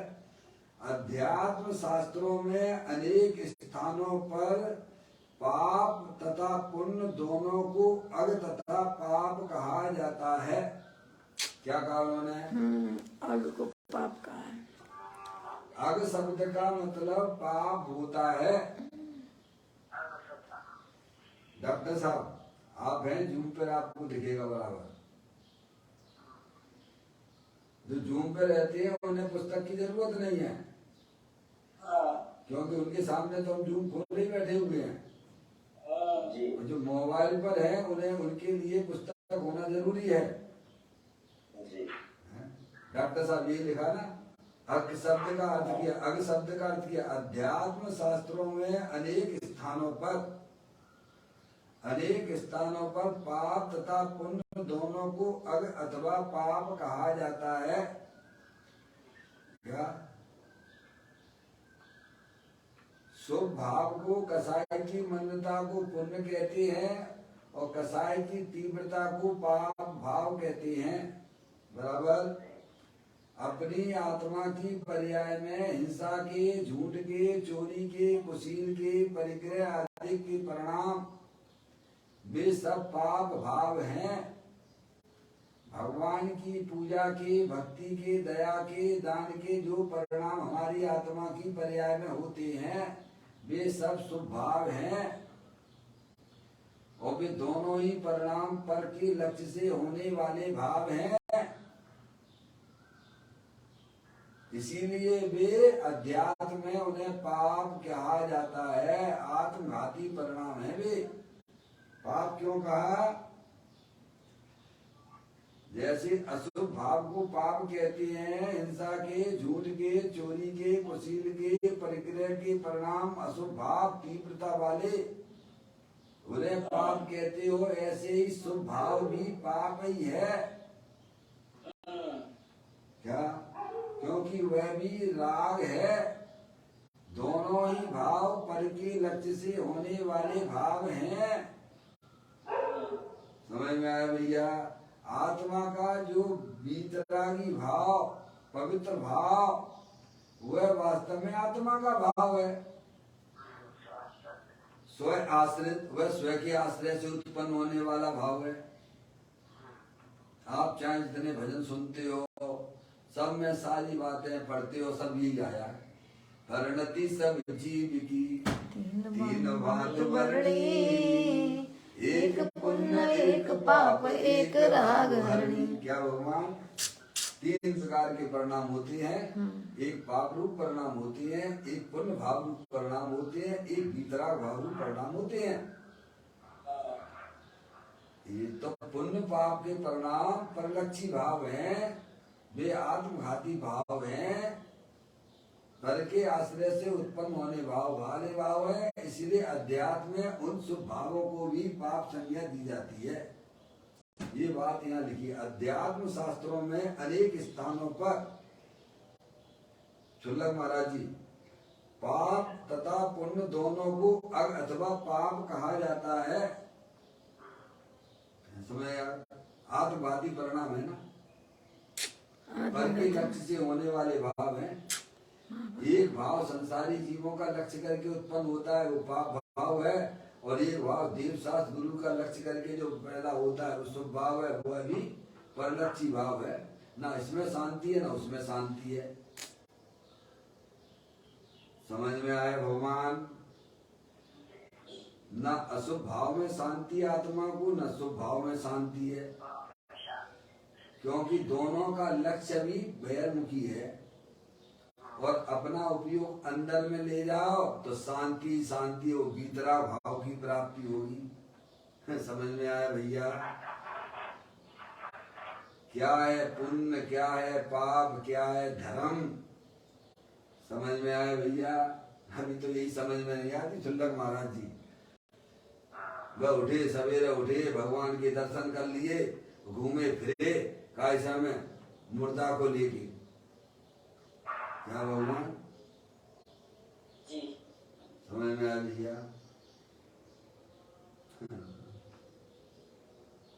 अध्यात्म शास्त्रों में अनेक स्थानों पर पाप तथा पुण्य दोनों को अग तथा पाप कहा जाता है। क्या कहा उन्होंने? अग को पाप कहा है। अग शब्द का मतलब पाप होता है। डॉक्टर साहब आप हैं जूम पर, आपको दिखेगा बराबर। जो जूम पे रहते हैं उन्हें पुस्तक की जरूरत नहीं है, क्योंकि उनके सामने तो हम जूम खोले ही बैठे हुए हैं। और जो मोबाइल पर है उन्हें उनके लिए पुस्तक होना जरूरी है। डॉक्टर साहब ये लिखा ना, अग शब्द का अर्थ किया, अग शब्द का अर्थ किया अध्यात्म शास्त्रों में अनेक स्थानों पर अनेक स्थानों पर पाप तथा पुण्य दोनों को अग अथवा पाप कहा जाता है। क्या? शुभ भाव को, कसाई की मंदता को पुण्य कहते हैं और कसाई की तीव्रता को पाप भाव कहते हैं। बराबर। अपनी आत्मा की पर्याय में हिंसा के, झूठ के, चोरी के, कुशील के, परिग्रह आदि के परिणाम वे सब पाप भाव हैं। भगवान की पूजा के, भक्ति के, दया के, दान के जो परिणाम हमारी आत्मा की पर्याय में होते हैं वे सब शुभ भाव हैं और वे दोनों ही परिणाम पर के लक्ष्य से होने वाले भाव हैं। इसीलिए वे अध्यात्म में उन्हें पाप कहा जाता है, आत्मघाती परिणाम है वे। पाप क्यों कहा? जैसे अशुभ भाव को पाप कहते हैं, हिंसा के, झूठ के, चोरी के, कुशील के, परिग्रह के परिणाम अशुभ भाव तीव्रता वाले उन्हें पाप कहते हो, ऐसे ही शुभ भाव भी पाप ही है। क्या? क्योंकि वह भी राग है। दोनों ही भाव पर के लक्ष्य से होने वाले भाव हैं। समझ में आया भैया? आत्मा का जो बीतरागी भाव, पवित्र भाव, वह वास्तव में आत्मा का भाव है। स्व आश्रित, वह स्व के आश्रय से उत्पन्न होने वाला भाव है। आप चाहे जितने भजन सुनते हो, सब में सारी बातें पढ़ते हो, सब यही आया है। परिणति सब जीव की तीन भांत वर्णी, एक पुण्य एक पाप एक राग हरणी। क्या भगवान? तीन प्रकार के परिणाम होते हैं। एक पाप रूप परिणाम होते हैं, एक पुण्य भाव रूप परिणाम होते हैं, एक वितराग भाव रूप परिणाम होते हैं। ये तो पुण्य पाप के परिणाम परलक्षी भाव हैं, वे आत्मघाती भाव हैं, पर के आश्रय से उत्पन्न होने भाव वाले भाव है। इसलिए अध्यात्म में उन शुभ भावों को भी पाप संज्ञा दी जाती है। ये बात यहाँ लिखी। अध्यात्म शास्त्रों में अनेक स्थानों पर चुल्लक महाराज जी पाप तथा पुण्य दोनों को अग अथवा पाप कहा जाता है। समय आत्मवादी परिणाम है ना, पर के लक्ष्य से होने वाले भाव हैं। एक भाव संसारी जीवों का लक्ष्य करके उत्पन्न होता है, वो पाप भाव है, और एक भाव देव शास्त्र गुरु का लक्ष्य करके जो पैदा होता है वो शुभ भाव है, वह भी परलक्षी भाव है। ना इसमें शांति है ना उसमें शांति है। समझ में आए भगवान? न अशुभ भाव में शांति आत्मा को, न शुभ भाव में शांति है, क्योंकि दोनों का लक्ष्य भी बहिर्मुखी है। और अपना उपयोग अंदर में ले जाओ तो शांति शांति हो, भीतरा भाव की प्राप्ति होगी। समझ में आया भैया? क्या है पुण्य, क्या है पाप, क्या है धर्म? समझ में आया भैया? अभी तो यही समझ में नहीं आती। चुल्लक महाराज जी वह उठे, सवेरे उठे, भगवान के दर्शन कर लिए, घूमे फिरे कायसा में मुर्दा को लेके। क्या भगवान? समझ में आ भैया?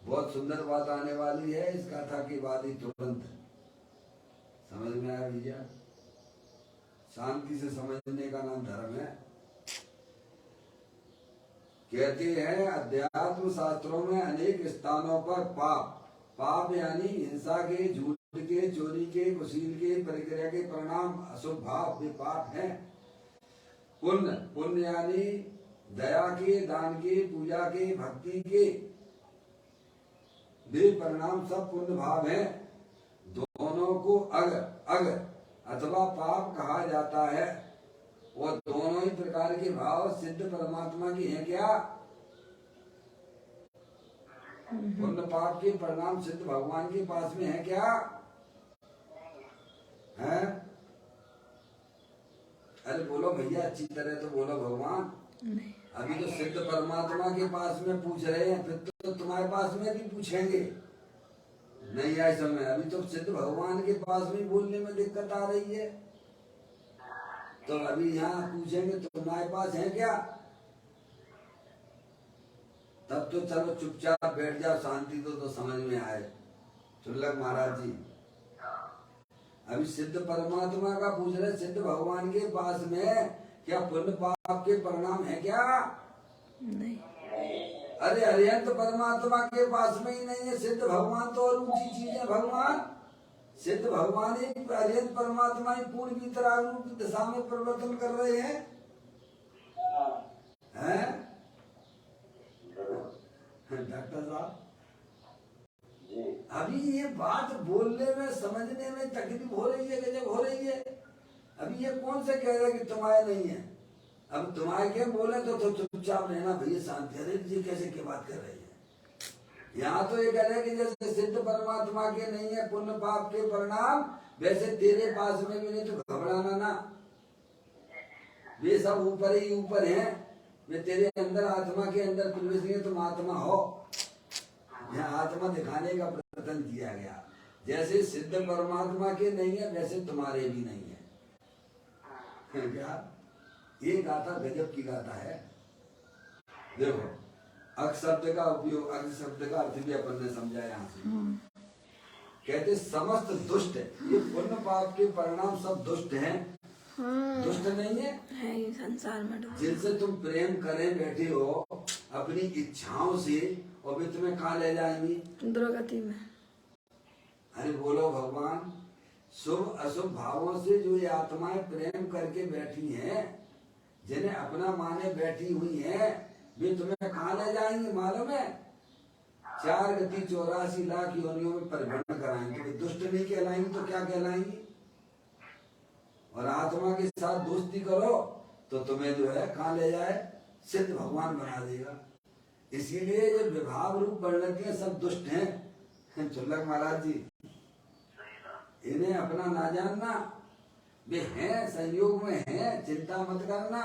बहुत सुंदर बात आने वाली है इस कथा की बाद ही तुरंत। समझ में आया भैया? शांति से समझने का नाम धर्म है। कहते हैं अध्यात्म शास्त्रों में अनेक स्थानों पर पाप यानी हिंसा के, झूठ के, चोरी के, कुशील के, परिक्रिया के परिणाम अशुभ भाव वे पाप हैं। पुण्य यानी दया के, दान के, पूजा के, भक्ति के वे परिणाम सब पुण्य भाव हैं। दोनों को अग अथवा पाप कहा जाता है। और दोनों ही प्रकार के भाव सिद्ध परमात्मा की हैं। क्या? पुण्य पाप के परिणाम सिद्ध भगवान के पास में है क्या? है? अरे बोलो भैया, अच्छी तरह तो बोलो भगवान। अभी तो सिद्ध परमात्मा के पास में पूछ रहे हैं, फिर तो तुम्हारे पास में भी पूछेंगे। नहीं आए समय, अभी तो सिद्ध भगवान के पास में बोलने में दिक्कत आ रही है, तो अभी यहाँ पूछेंगे तो तुम्हारे पास है क्या? तब तो चलो चुपचाप बैठ जाओ, शांति तो समझ में आए। चुल्लक महाराज जी अभी सिद्ध परमात्मा का पूछ रहे, सिद्ध भगवान के पास में क्या पुण्य पाप के परिणाम है क्या? नहीं। अरे अरिहंत परमात्मा के पास में ही नहीं है। सिद्ध भगवान तो और ऊंची चीज है। भगवान सिद्ध भगवान ही, अरिहंत परमात्मा ही पूर्ण वितराग रूप दिशा में परिवर्तन कर रहे हैं। डॉक्टर साहब अभी ये बात बोलने में समझने में तकलीफ हो रही है, गजब हो रही है। अभी ये कौन से कह रहे कि तुम्हारे नहीं है? अब तुम्हारे क्या बोले तो चुपचाप रहना भैया, शांति। अरे जी कैसे क्या बात कर रही है? यहाँ तो ये कह रहे कि जैसे सिद्ध परमात्मा के नहीं है पुण्य पाप के परिणाम, वैसे तेरे पास में भी नहीं, तो घबराना ना। वे सब ऊपर ही ऊपर हैं, वे तेरे अंदर आत्मा के अंदर प्रवेश नहीं, तुम आत्मा हो। यहाँ आत्मा दिखाने का प्रयत्न किया गया। जैसे सिद्ध परमात्मा के नहीं है वैसे तुम्हारे भी नहीं है। क्या ये गाथा गजब की गाथा है। देखो अक शब्द का उपयोग, अक शब्द का अर्थ भी अपन ने समझा यहाँ से। कहते समस्त दुष्ट, ये पुण्य पाप के परिणाम सब दुष्ट हैं। दुष्ट नहीं है ये संसार में जिनसे तुम प्रेम करें बैठे हो अपनी इच्छाओं से, और वे तुम्हें कहाँ ले जाएंगी? दुर्गति में। अरे बोलो भगवान, शुभ अशुभ भावों से जो ये आत्माएं प्रेम करके बैठी हैं, जिन्हें अपना माने बैठी हुई हैं, वे तुम्हें कहाँ ले जाएंगे मालूम है? 4 गति 84 लाख योनियों में परिभ्रमण कराएंगे। वे दुष्ट नहीं कहलाएंगी तो क्या कहलाएंगी? और आत्मा के साथ दोस्ती करो तो तुम्हें जो है कहाँ ले जाए? सिद्ध भगवान बना देगा। इसीलिए ये विभाव रूप वर्णतियां सब दुष्ट हैं। चुल्लक महाराज जी इन्हें अपना ना जानना, वे हैं संयोग में हैं, चिंता मत करना,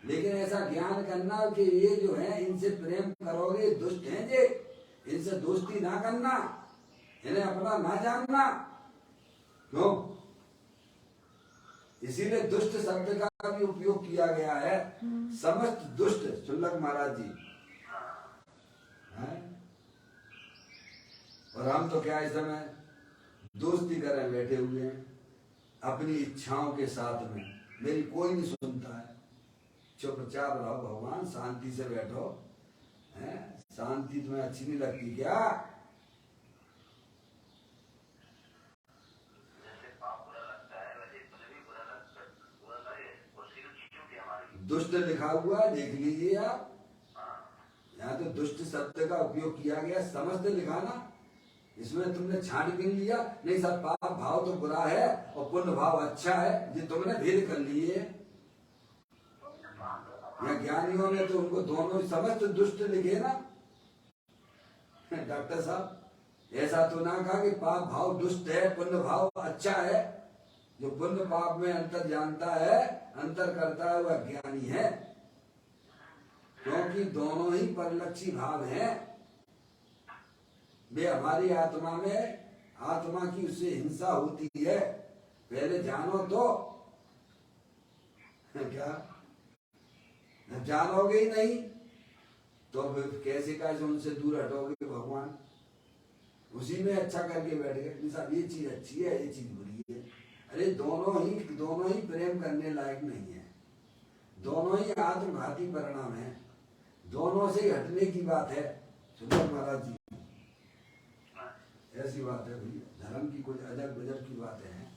लेकिन ऐसा ज्ञान करना कि ये जो है इनसे प्रेम करोगे, दुष्ट हैं ये, इनसे दोस्ती ना करना, इन्हें अपना ना जानना। क्यों? इसीलिए दुष्ट शब्द का भी उपयोग किया गया है। समस्त दुष्ट, चुल्लक महाराज जी हैं? और हम तो क्या इस समय दोस्ती करें बैठे हुए हैं अपनी इच्छाओं के साथ में। मेरी कोई नहीं सुनता है। चुपचाप रहो भगवान, शांति से बैठो। हैं? शांति तुम्हें अच्छी नहीं लगती क्या? दुष्ट लिखा हुआ देख लीजिए आप, यहाँ तो दुष्ट शब्द का उपयोग किया गया। समस्त लिखा ना, इसमें तुमने छानबीन लिया नहीं। सब पाप भाव तो बुरा है और पुण्य भाव अच्छा है, ये तुमने भेद कर लिए। या ज्ञानियों ने तो उनको दोनों समस्त दुष्ट लिखे ना। डॉक्टर साहब ऐसा तो ना कहा कि पाप भाव दुष्ट है, पुण्य भाव अच्छा है। जो पुण्य पाप में अंतर जानता है, अंतर करता है, वह ज्ञानी है। क्योंकि दोनों ही परलक्षी भाव हैं। वे हमारी आत्मा में, आत्मा की उससे हिंसा होती है, पहले जानो तो। क्या जानोगे ही नहीं तो कैसे कैसे उनसे दूर हटोगे भगवान? उसी में अच्छा करके बैठ गए साहब, ये चीज अच्छी है, ये चीज बुरी है। अरे दोनों ही प्रेम करने लायक नहीं है। दोनों ही आत्मघाती परिणाम है। दोनों से हटने की बात है। सुंदर महाराज जी ऐसी बात है भैया, धर्म की कुछ अजब गजब की बातें हैं।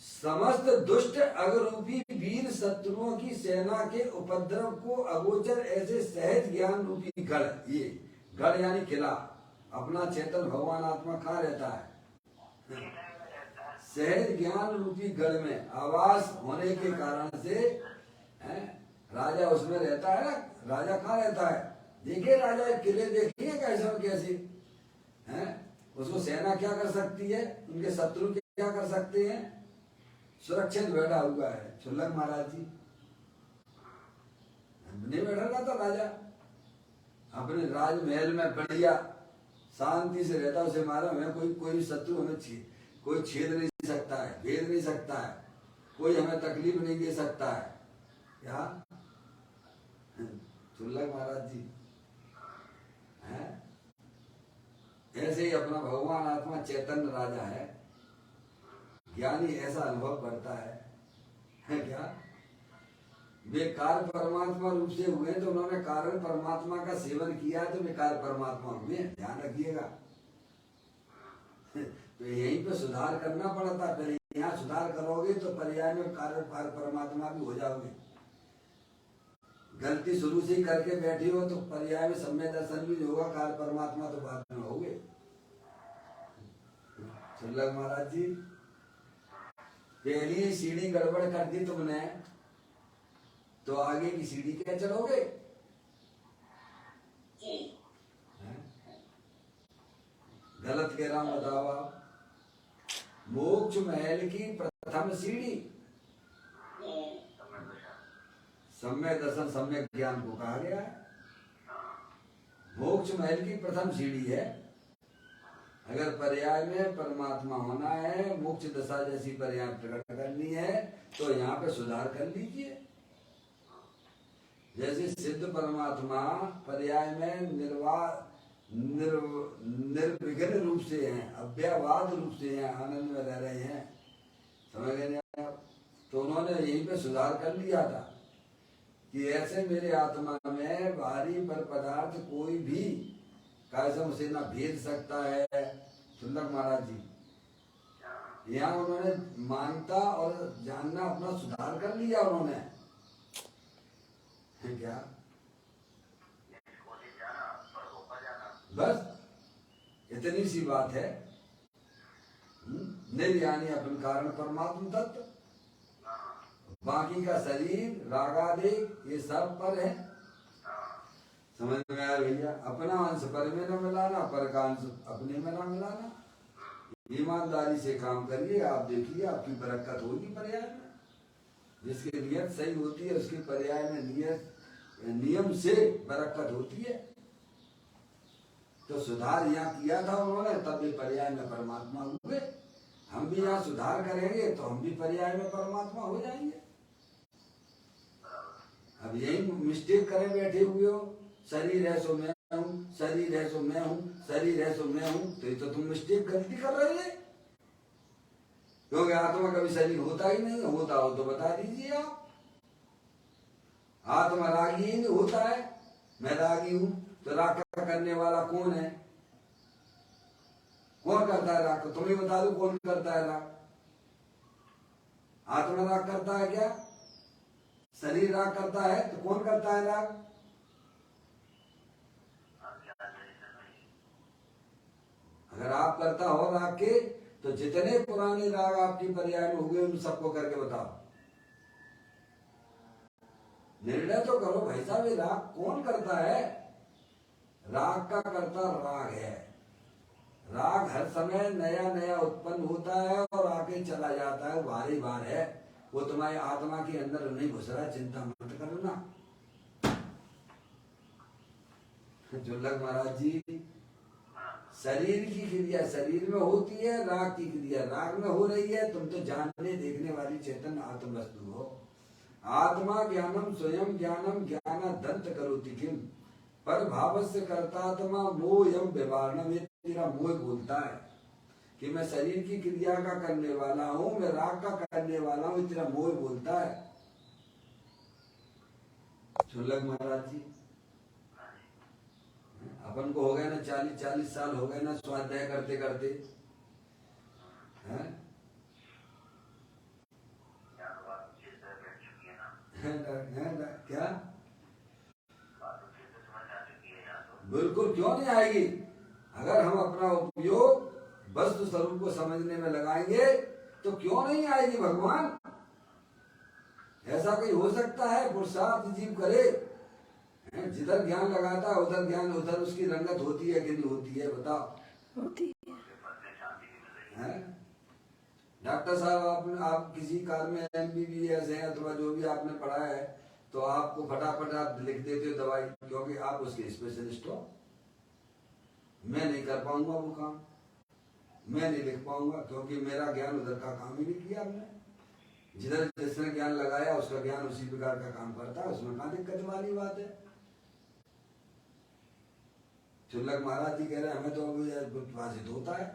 समस्त दुष्ट अगरूपी वीर शत्रुओं की सेना के उपद्रव को अगोचर ऐसे सहज ज्ञान रूपी गढ़, ये गढ़ यानी किला, अपना चेतन भगवान आत्मा कहाँ रहता है? सहज ज्ञान रूपी गढ़ में आवास होने के कारण से राजा उसमें रहता है ना। राजा कहाँ रहता है? देखिए राजा किले देखिए कैसे और कैसे हैं। उसको सेना क्या कर सकती है? उनके शत्रु क्या कर सकते हैं? सुरक्षित बैठा हुआ है। छुल्लक महाराज जी नहीं बैठा रहता राजा, अपने राजमहल में बढ़िया शांति से रहता, उसे मालूम है कोई शत्रु हमें कोई छेद नहीं सकता है, भेद नहीं सकता है, कोई हमें तकलीफ नहीं दे सकता है। क्या छुल्लक महाराज जी हैं? ऐसे ही अपना भगवान आत्मा चैतन्य राजा है, ज्ञानी ऐसा अनुभव करता है क्या वे कार्य परमात्मा रूप से हुए तो उन्होंने कारण परमात्मा का सेवन किया तो वे कार्य परमात्मा हुए, ध्यान रखिएगा। तो यहीं पे सुधार करना पड़ता, पहले यहाँ सुधार करोगे तो पर्याय में कार्य परमात्मा भी हो जाओगे। गलती शुरू से ही करके बैठे हो तो पर्याय में सम्यक दर्शन भी नहीं होगा, कार्य परमात्मा तो बाद में होगे। छुल्लक महाराज जी पहली सीढ़ी गड़बड़ कर दी तुमने तो आगे की सीढ़ी क्या चढ़ोगे? गलत कह रहा हूं बताओ आप। मोक्ष महल की प्रथम सीढ़ी सम्यक दर्शन सम्यक ज्ञान को कहा गया है। मोक्ष महल की प्रथम सीढ़ी है। अगर पर्याय में परमात्मा होना है, मोक्ष दशा जैसी पर्याय प्रकट करनी है तो यहाँ पे सुधार कर लीजिए। जैसे सिद्ध परमात्मा पर्याय में निर्विघ्न रूप से हैं, अव्ययवाद रूप से हैं, आनंद में रह रहे हैं, समझ गए आप? तो उन्होंने यहीं पे सुधार कर लिया था कि ऐसे मेरे आत्मा में बाहरी पर पदार्थ कोई भी कायसम से न भेद सकता है। छुल्लक महाराज जी यहाँ उन्होंने मानता और जानना अपना सुधार कर लिया उन्होंने। क्या बस इतनी सी बात है। निर्यानी अपन कारण परमात्म तत्व, बाकी का शरीर रागादेश ये सब पर है। समझ में आया भैया? अपना अंश पर में न मिलाना, पर का अंश अपने में न मिलाना। ईमानदारी से काम करिए, आप देखिए आपकी बरकत होगी पर्याय में। जिसकी नियत सही होती है उसकी पर्याय में नियम से बरकत होती है। तो सुधार यहाँ किया था उन्होंने, तब भी पर्याय में परमात्मा हुए। हम भी यहाँ सुधार करेंगे तो हम भी पर्याय में परमात्मा हो जाएंगे। अब यही मिस्टेक करे बैठे हुए हो, शरीर है सो मैं हूँ, शरीर है सो मैं हूँ, शरीर है सो मैं हूँ, तो ये तो तुम मिस्टेक गलती कर रहे हैं। क्योंकि आत्मा कभी शरीर होता ही नहीं, होता हो तो बता दीजिए आप। आत्मा रागी ही नहीं होता है, मैं रागी हूँ, तो राग करने वाला कौन है? कौन करता है राग? तुम ही बता दो कौन करता है राग? आत्मा राग करता है क्या? शरीर राग करता है तो कौन करता है राग? अगर आप करता हो राग के तो जितने पुराने राग आपकी पर्याय में हुए उन सबको करके बताओ। निर्णय तो करो भाई साहब, ये राग कौन करता है? राग का कर्ता राग है। राग हर समय नया नया उत्पन्न होता है और आके चला जाता है, बारी बार है। वो तुम्हारी आत्मा के अंदर नहीं घुस रहा, चिंता मत करना। छुल्लक महाराज जी शरीर की क्रिया शरीर में होती है, राग की क्रिया राग में हो रही है। तुम तो जानने देखने वाली चेतन आत्म वस्तु हो। आत्मा ज्ञानम स्वयं ज्ञानम ज्ञान दंत करोति किम पर भावस्य कर्तात्मा मोयम व्यवहारणम। ये तेरा मोह बोलता है कि मैं शरीर की क्रिया का करने वाला हूँ, मैं राग का करने वाला हूँ, तेरा मोह बोलता है। छुल्लक महाराज जी अपन को हो गए ना 40 साल हो गए ना स्वाध्याय करते करते हैं? क्या बिल्कुल क्यों नहीं आएगी? अगर हम अपना उपयोग वस्तु स्वरूप को समझने में लगाएंगे तो क्यों नहीं आएगी भगवान? ऐसा कोई हो सकता है? पुरुषार्थ जीव करे, जिधर ज्ञान लगाता है उधर ज्ञान उधर उसकी रंगत होती है कि नहीं होती है? बताओ। होती है। डॉक्टर साहब आप किसी कार में MBBS है अथवा जो भी आपने पढ़ा है तो आपको फटाफट आप लिख देते हो दवाई, क्योंकि आप उसके स्पेशलिस्ट हो। मैं नहीं कर पाऊंगा वो काम, मैं नहीं लिख पाऊंगा, क्योंकि मेरा ज्ञान उधर का काम ही नहीं किया हमने। जिधर जिसने ज्ञान लगाया उसका ज्ञान उसी प्रकार का काम करता है, उसमें कहाँ दिक्कत वाली बात है। चुल्लक महाराज जी कह रहे हैं हमें तो विभाजित होता है,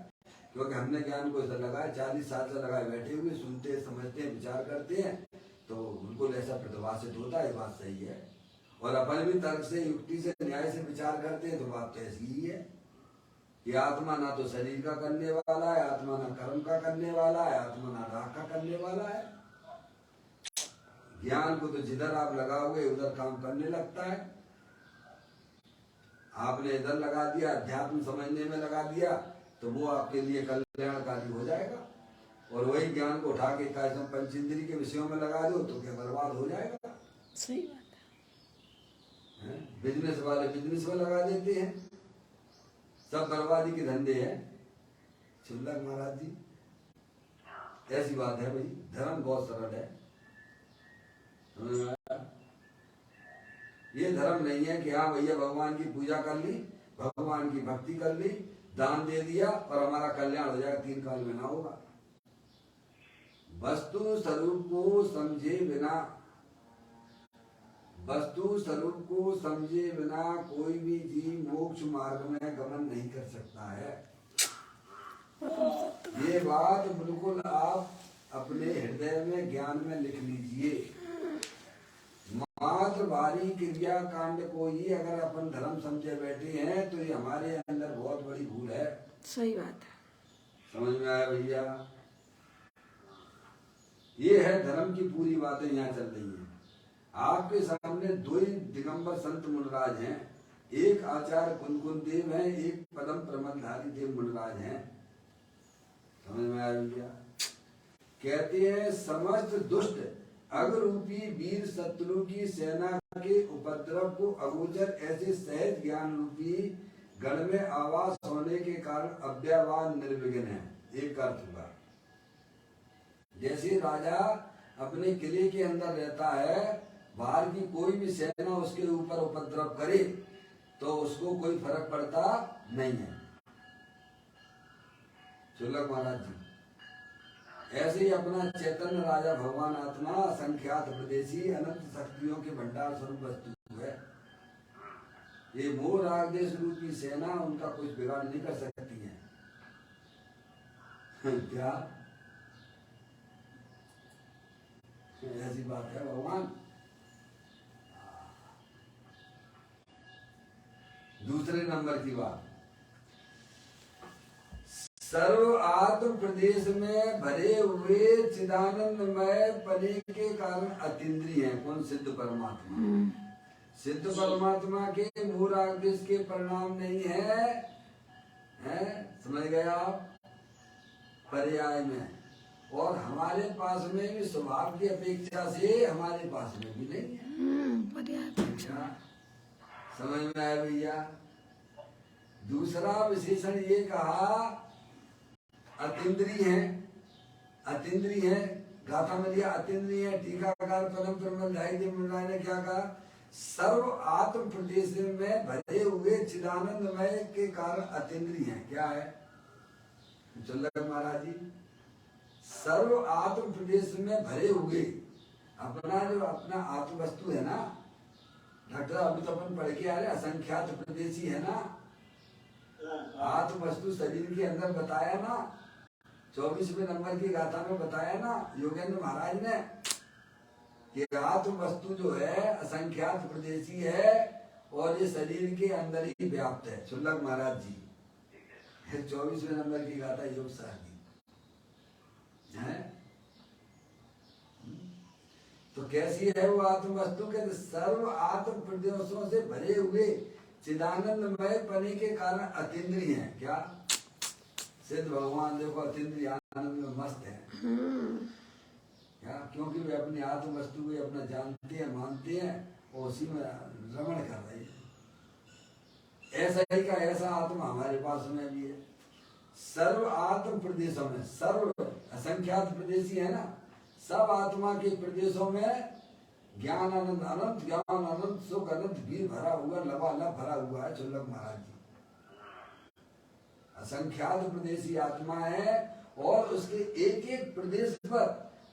क्योंकि हमने ज्ञान को इधर लगाया, 40 साल से लगाए बैठे हुए, सुनते समझते हैं विचार करते हैं, तो उनको ऐसा प्रतिभाषित होता है। बात सही है। और अपन भी तर्क से युक्ति से न्याय से विचार करते हैं, तो बात तो ऐसी ही है कि आत्मा ना तो शरीर का करने वाला है, आत्मा ना कर्म का करने वाला है, आत्मा ना राग का करने वाला है। ज्ञान को तो जिधर आप लगाओगे उधर काम करने लगता है। आपने इधर लगा दिया, अध्यात्म समझने में लगा दिया, तो वो आपके लिए कल्याणकारी हो जाएगा। और वही ज्ञान को उठा के पंचेंद्रिय के विषयों में लगा दो तो क्या बर्बाद हो जाएगा। सही बात है। बिजनेस वाले बिजनेस में लगा देते हैं, सब बर्बादी के धंधे हैं। चुल्लक महाराज जी ऐसी बात है भाई, धर्म बहुत सरल है। ये धर्म नहीं है कि हाँ भैया भगवान की पूजा कर ली, भगवान की भक्ति कर ली, दान दे दिया और हमारा कल्याण हो जाएगा, 3 काल में ना होगा। वस्तु स्वरूप को समझे बिना, वस्तु स्वरूप को समझे बिना कोई भी जीव मोक्ष मार्ग में गमन नहीं कर सकता है। ये बात बिल्कुल आप अपने हृदय में ज्ञान में लिख लीजिए। मात्र भारी क्रिया कांड को ही अगर अपन धर्म समझे बैठे हैं तो ये हमारे अंदर बहुत बड़ी भूल है। सही बात है। समझ में आया भैया? ये है धर्म की पूरी बातें यहाँ चल रही हैं। आपके सामने 2 दिगंबर संत मुनिराज हैं, एक आचार्य कुनकुन देव हैं, एक पदम प्रमदधारी देव मुनिराज हैं। समझ में आया भैया? कहते हैं समस्त दुष्ट अग्रूपी वीर शत्रु की सेना के उपद्रव को अगोचर ऐसे सहज ज्ञान रूपी गण में आवास होने के कारण अव्ययवान निर्विघ्न है। एक अर्थ हुआ, जैसे राजा अपने किले के अंदर रहता है, बाहर की कोई भी सेना उसके ऊपर उपद्रव करे तो उसको कोई फर्क पड़ता नहीं है। चुल्लक महाराज जी ऐसे ही अपना चैतन्य राजा भगवान आत्मा असंख्यात प्रदेशी अनंत शक्तियों के भंडार स्वरूप वस्तु है। ये मोह राग देश रूपी सेना उनका कुछ बिगाड़ नहीं कर सकती है। क्या ऐसी बात है भगवान। दूसरे नंबर की बात, सर्व आत्म प्रदेश में भरे हुए चिदानंदमय पने के कारण अतीन्द्रिय है। कौन? सिद्ध परमात्मा। सिद्ध परमात्मा के मोह राग देश के परिणाम नहीं है, समझ गए आप? पर्याय में। और हमारे पास में भी स्वभाव की अपेक्षा से हमारे पास में भी नहीं है। पर्याय अपेक्षा। समझ में आया भैया? दूसरा विशेषण ये कहा अतीन्द्रिय है, अतीन्द्रिय है, गाथा में दिया अतीन्द्रिय है। टीकाकार पदम प्रमदधारी देव मुनिराज ने क्या कहा? सर्व आत्म प्रदेश में भरे हुए चिदानंदमय के कारण अतीन्द्रिय है। क्या है? चुल्लक महाराज जी सर्व आत्म प्रदेश में भरे हुए, अपना जो अपना आत्म वस्तु है ना डॉक्टर, अभी तो अपन पढ़ के आ रहे असंख्यात प्रदेशी है ना, आत्म वस्तु शरीर के अंदर बताया ना, 24वें नंबर की गाथा में बताया ना योगेंद्र महाराज ने कि आत्म वस्तु जो है असंख्यात प्रदेशी है और ये शरीर के अंदर ही व्याप्त है। चुल्लक महाराज जी 24वें नंबर की गाथा योग सार की है। तो कैसी है वो आत्म वस्तु के? सर्व आत्म प्रदेशों से भरे हुए चिदानंदमय पने के कारण अतीन्द्रिय है। क्या? सिद्ध भगवान देखो अतीन्द्रिय आनंद में मस्त है। क्या? क्योंकि वे अपनी आत्म वस्तु को अपना जानते हैं, मानते हैं और उसी में रमण कर रहे हैं। ऐसा ही का ऐसा आत्मा हमारे पास में भी है। सर्व आत्म प्रदेशों में, सर्व असंख्यात प्रदेशी है ना, सब आत्मा के प्रदेशों में ज्ञान आनंद अनंत, ज्ञान अनंत, सुख अनंत, वीर भरा हुआ, लबालब भरा हुआ है चुल्लक महाराज जी। असंख्यात प्रदेशी आत्मा है और उसके एक एक प्रदेश पर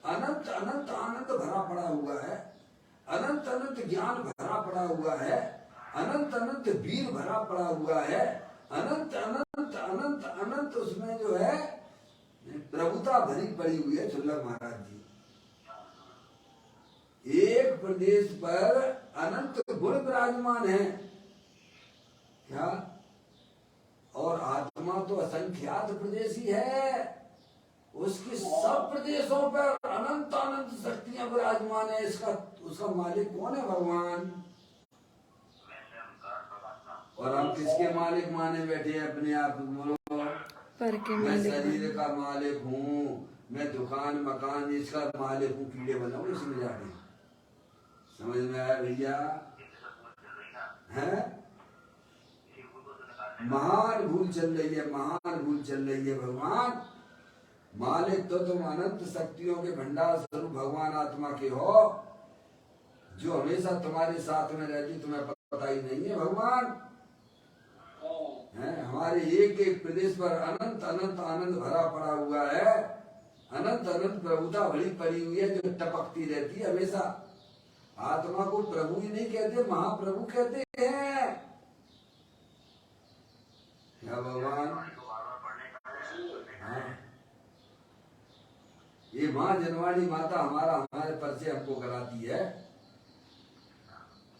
अनंत अनंत आनंद भरा पड़ा हुआ है, अनंत अनंत ज्ञान भरा पड़ा हुआ है, अनंत अनंत वीर भरा पड़ा हुआ है, अनंत अनंत अनंत अनंत उसमें जो है प्रभुता भरी पड़ी हुई है चुल्लक महाराज जी। एक प्रदेश पर अनंत गुण विराजमान है क्या, और आत्मा तो असंख्यात प्रदेशी है, उसके सब प्रदेशों पर अनंत अनंत शक्तियां विराजमान है। इसका उसका मालिक कौन है? भगवान। और हम किसके मालिक माने बैठे हैं अपने आप? बोलो, पर के मैं मालिक शरीर का मालिक हूँ, मैं दुकान मकान इसका मालिक हूँ, कीड़े बनाओ इसमें जाके। समझ में आया भैया? है महान भूल चल रही है, महान भूल चल रही है। भगवान मालिक तो तुम अनंत शक्तियों के भंडार स्वरूप भगवान आत्मा के हो, जो हमेशा तुम्हारे साथ में रहती, तुम्हें पता ही नहीं है भगवान है। हमारे एक एक प्रदेश पर अनंत अनंत आनंद भरा पड़ा हुआ है, अनंत अनंत प्रभुता भरी पड़ी हुई है जो टपकती रहती है हमेशा। आत्मा को प्रभु ही नहीं कहते, महाप्रभु कहते हैं क्या भगवान? हाँ। ये माँ जनवाणी माता हमारे परिचय हमको कराती है।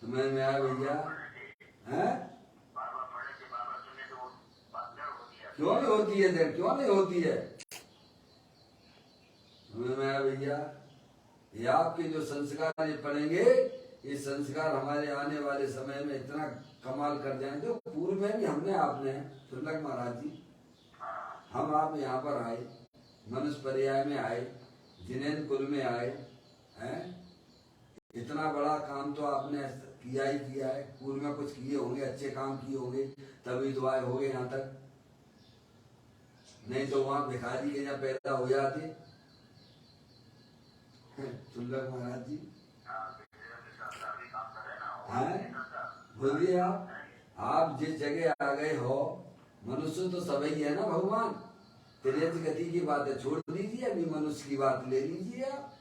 समझ में आया भैया? हैं? क्यों नहीं होती है देर, क्यों नहीं होती है? समझ में आया भैया? ये आपके जो संस्कार ये पढ़ेंगे, ये संस्कार हमारे आने वाले समय में इतना कमाल कर जाएंगे। पूर्व में भी हमने आपने चुल्लक महाराज जी, हम आप यहाँ पर आए, मनुष्य पर्याय में आए, जिनेन कुल में आए हैं, इतना बड़ा काम तो आपने किया ही किया है। पूर्व में कुछ किए होंगे, अच्छे काम किए होंगे, तभी तो आए होंगे यहाँ तक, नहीं तो वहाँ भिखारी के यहाँ पैदा हो जाते। चुल्लक महाराज जी हैं, बोलिए आप जिस जगह आ गए हो, मनुष्य तो सभी है ना भगवान। त्रियज गति की बातें छोड़ दीजिए, अभी मनुष्य की बात ले लीजिए। आप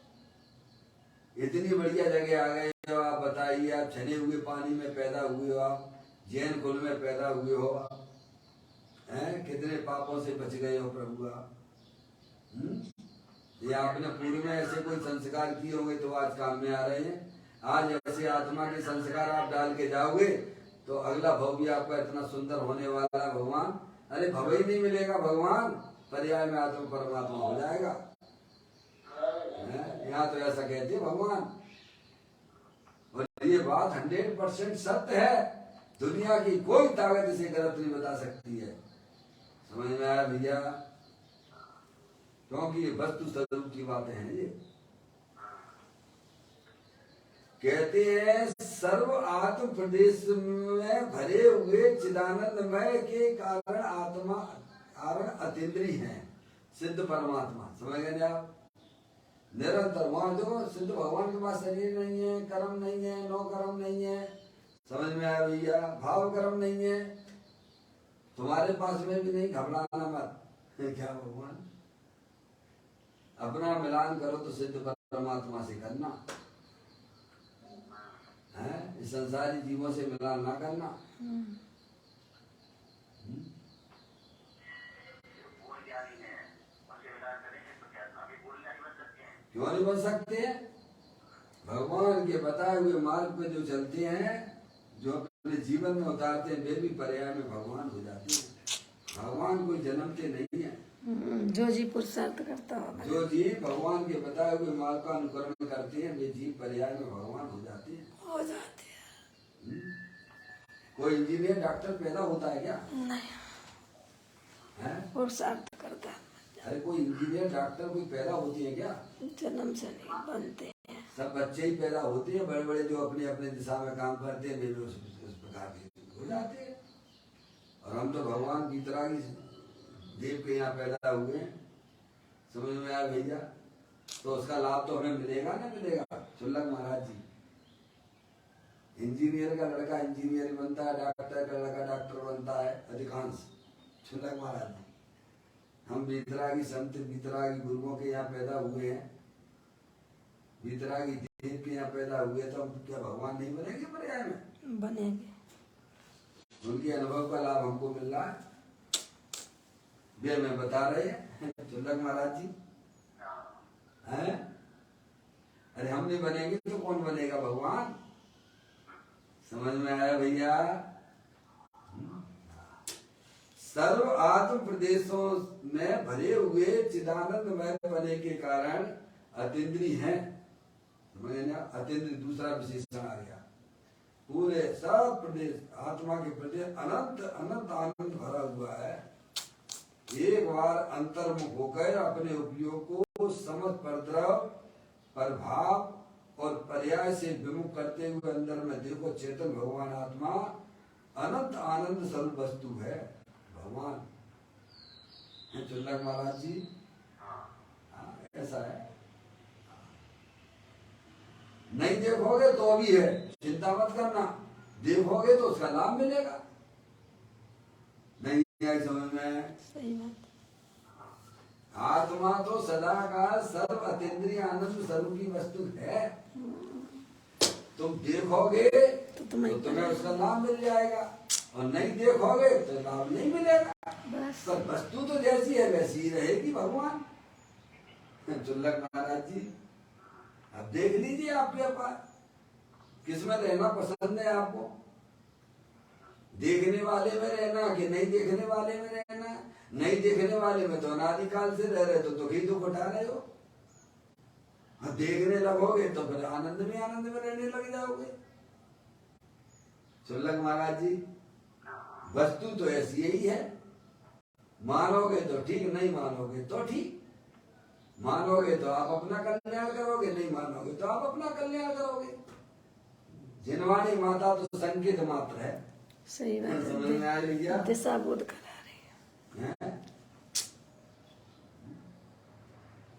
इतनी बढ़िया जगह आ गए हो, आप बताइए, आप छने हुए पानी में पैदा हुए हो, आप जैन कुल में पैदा हुए हो, हैं, कितने पापों से बच गए हो प्रभु आप। ये आपने पूर्व में ऐसे कोई संस्कार किए होंगे तो आज काम में आ रहे हैं। आज ऐसे आत्मा के संस्कार आप डाल के जाओगे तो अगला भव भी आपका इतना सुंदर होने वाला है भगवान। अरे भव ही नहीं मिलेगा भगवान, पर्याय में आत्मा परमात्मा हो जाएगा। यहाँ तो ऐसा कहते हैं भगवान, और ये बात 100% सत्य है। दुनिया की कोई ताकत इसे गलत नहीं बता सकती है। समझ में आया भैया? क्योंकि ये वस्तु स्वरूप की बातें हैं। ये कहते हैं सर्व आत्म प्रदेश में भरे हुए चिदानंदमय के कारण आत्मा कारण अतीन्द्रिय है सिद्ध परमात्मा। समझ गए आप? निरंतर वहां जो सिद्ध भगवान के पास शरीर नहीं है, कर्म नहीं है, नो कर्म नहीं है। समझ में आया भैया? भाव कर्म नहीं है, तुम्हारे पास में भी नहीं, घबराना मत। क्या भगवान अपना मिलान करो तो सिद्ध परमात्मा से करना है, इस संसारी जीवों से मिलान ना करना। क्यों नहीं बन सकते हैं? भगवान के बताए हुए मार्ग पे जो चलते हैं, जो अपने जीवन में उतारते हैं, वे भी पर्याय में भगवान हो जाते हैं। भगवान कोई जन्मते नहीं है। जो जी पुरुषार्थ करता हो, जो जीव भगवान के बताए हुए मार्ग का अनुकरण करते हैं, वे जीव पर्याय में भगवान हो जाते हैं। कोई इंजीनियर डॉक्टर पैदा होता है क्या? नहीं, पुरुषार्थ करता है। अरे कोई इंजीनियर डॉक्टर कोई पैदा होती है क्या? जन्म से नहीं बनते हैं। सब बच्चे ही पैदा होते हैं, बड़े बड़े जो अपने अपने दिशा में काम करते हैं, वे भी उस प्रकार के हो जाते हैं। और हम तो भगवान की तरह ही देव के यहाँ पैदा हुए हैं। समझ में आया भैया? तो उसका लाभ तो हमें मिलेगा ना मिलेगा। चुल्लक महाराज जी, इंजीनियर का लड़का इंजीनियर बनता है, डॉक्टर का लड़का डॉक्टर बनता है अधिकांश। चुल्लक महाराज जी, हम बीतरागी संत बीतरागी गुरुओं के यहाँ पैदा हुए हैं, बीतरागी देव के यहाँ पैदा हुए, तो हम क्या भगवान नहीं बनेंगे पर्याय में? बनेंगे। उनके अनुभव का लाभ हमको मिल रहा है, वे हमें बता रहे हैं। चुल्लक महाराज जी हैं? अरे हम नहीं बनेंगे तो कौन बनेगा? भगवान। समझ में आया भैया? सर्व आत्म प्रदेशों में भरे हुए चिदानंदमय बने के कारण अतीन्द्रिय हैं। समझे ना? अतीन्द्रिय दूसरा विशेषण आ गया। पूरे सब प्रदेश आत्मा के प्रदेश अनंत अनंत आनंद भरा हुआ है। एक बार अंतर्मुख होकर अपने उपयोग को समझ परद्रव प्रभाव और पर्याय से विमुख करते हुए अंदर में देखो, चेतन भगवान आत्मा अनंत आनंद स्वरूप वस्तु है। भगवान चुल्लक महाराज जी, ऐसा है। नहीं देखोगे तो भी है, चिंता मत करना, देखोगे तो उसका लाभ मिलेगा। नहीं आई समझ में? सही बात। आत्मा तो सदा का सर्व अतीन्द्रिय आनंद स्वरूप की वस्तु है। तुम देखोगे तो तुम्हें उसका लाभ मिल जाएगा, और नहीं देखोगे तो लाभ नहीं मिलेगा। बस पर वस्तु तो जैसी है वैसी ही रहेगी भगवान। चुल्लक महाराज जी, अब देख लीजिए आपके पास किसमें रहना पसंद है आपको? देखने वाले में रहना कि नहीं देखने वाले में रहना? नहीं देखने वाले में तो अनादिकाल से रह रहे, तो दुख ही दुख उठा रहे हो। देखने लगोगे तो फिर आनंद में रहने लग जाओगे। चुल्लक महाराज जी, वस्तु तो ऐसी ही है, मानोगे तो ठीक, नहीं मानोगे तो ठीक। मानोगे तो आप अपना कल्याण करोगे, नहीं मानोगे तो आप अपना कल्याण करोगे। जिनवाणी माता तो संकेत मात्र है। सही बात है। समझ में आ गया? दिशा बोध करा रही है।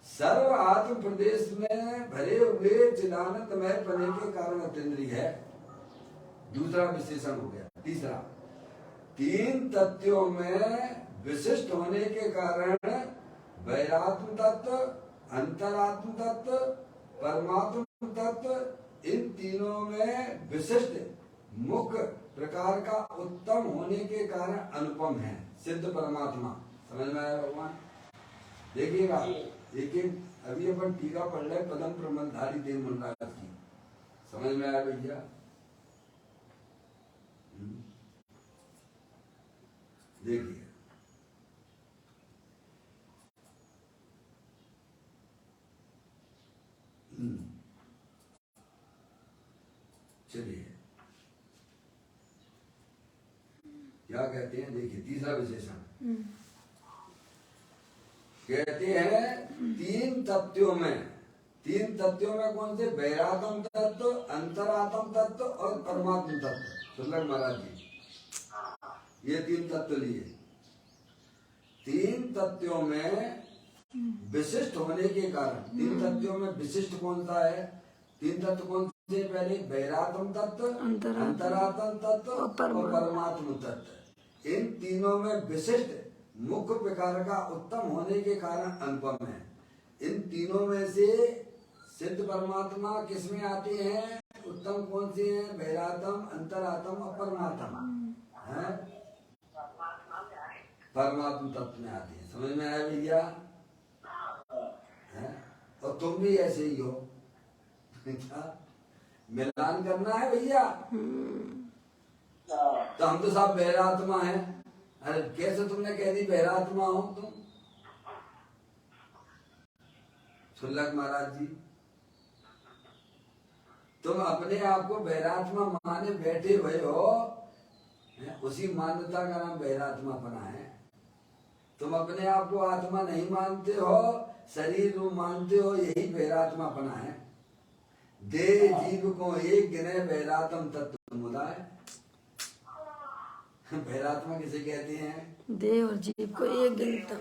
सर्व आत्म प्रदेश में भरे हुए चिदानंदमय पने के कारण अतीन्द्रिय है। दूसरा विशेषण हो गया। तीसरा, तीन तत्वों में विशिष्ट होने के कारण वैरात्म तत्व, अंतरात्म तत्व, परमात्म तत्व, इन तीनों में विशिष्ट मुख्य प्रकार का उत्तम होने के कारण अनुपम है। सिद्ध परमात्मा। समझ में आया भगवान? देखिएगा, एक अभी अपन टीका पढ़ रहे पदम प्रबंधधारी देव मुंडा की। समझ में आया भैया? देखिए, चलिए क्या कहते हैं, देखिए तीसरा विशेषण कहते हैं तीन तत्वों में कौन से? वैरात्म तत्व, अंतरात्म तत्व और परमात्म तत्व। चुल्लक महाराज जी, ये तीन तत्व लिए। तीन तत्वों में विशिष्ट होने के कारण, तीन तत्वों में विशिष्ट कौन सा है? तीन तत्व कौन से? पहले वैरात्म तत्व, अंतरात्म तत्व और परमात्म तत्व। इन तीनों में विशिष्ट मुख्य प्रकार का उत्तम होने के कारण अनुपम है। इन तीनों में से सिद्ध परमात्मा किसमें आते हैं? उत्तम कौन से हैं? वैरात्म, अंतरात्म और परमात्मा है। परमात्म तत्व में आते हैं। समझ में आया भैया? और तुम भी ऐसे ही हो। क्या मिलान करना है भैया? तो हम तो सब बहरात्मा हैं। अरे कैसे तुमने कह दी बहरात्मा हो तुम? चुल्लक महाराज जी, तुम अपने आप को बहरात्मा माने बैठे हुए हो, उसी मान्यता का नाम बहरात्मापना है। तुम अपने आप को आत्मा नहीं मानते हो, शरीर रूप मानते हो, यही बहरात्मापना है। देह जीव को एक गिने बहरात्म तत्व मुदाय। बहरात्मा किसे कहते हैं? देह और जीव को एक गिनता।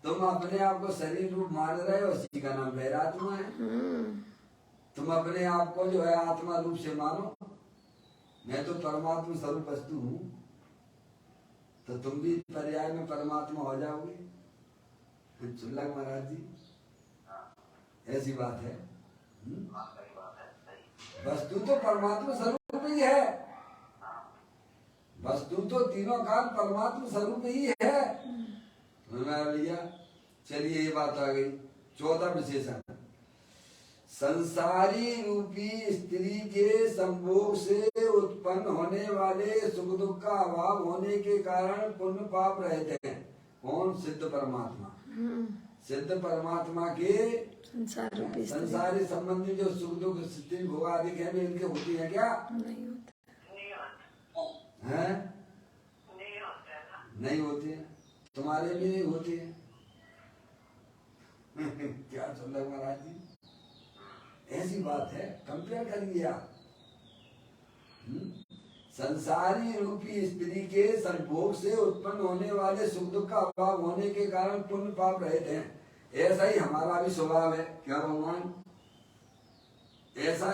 तुम अपने आप को शरीर रूप मान रहे हो, उसी का नाम वैरात्मा है। तुम अपने आप को जो है आत्मा रूप से मानो, मैं तो परमात्मा स्वरूप वस्तु हूँ, तो तुम भी पर्याय में परमात्मा हो जाओगे। चुल्लक महाराज जी, ऐसी बात है। वस्तु तो परमात्मा स्वरूप ही है, वस्तु तो तीनों काल परमात्मा स्वरूप ही है। भैया चलिए, ये बात आ गई। 14 विशेषण। संसारी रूपी स्त्री के संभोग से उत्पन्न होने वाले सुख दुख का अभाव होने के कारण पुण्य पाप रहते हैं। कौन? सिद्ध परमात्मा। सिद्ध परमात्मा के संसारी संबंधी जो सुख दुख स्त्री भोग आदि के हैं, इनके होती है क्या? नहीं होते हैं। नहीं होती है, तुम्हारे भी नहीं होती है। क्या चल रहा महाराज जी, ऐसी बात है। कंपेयर करिए आप। संसारी रूपी स्त्री के संभोग से उत्पन्न होने वाले सुख दुख का अभाव होने के कारण पुण्य पाप रहते हैं। ऐसा ही हमारा भी स्वभाव है। क्या भगवान? ऐसा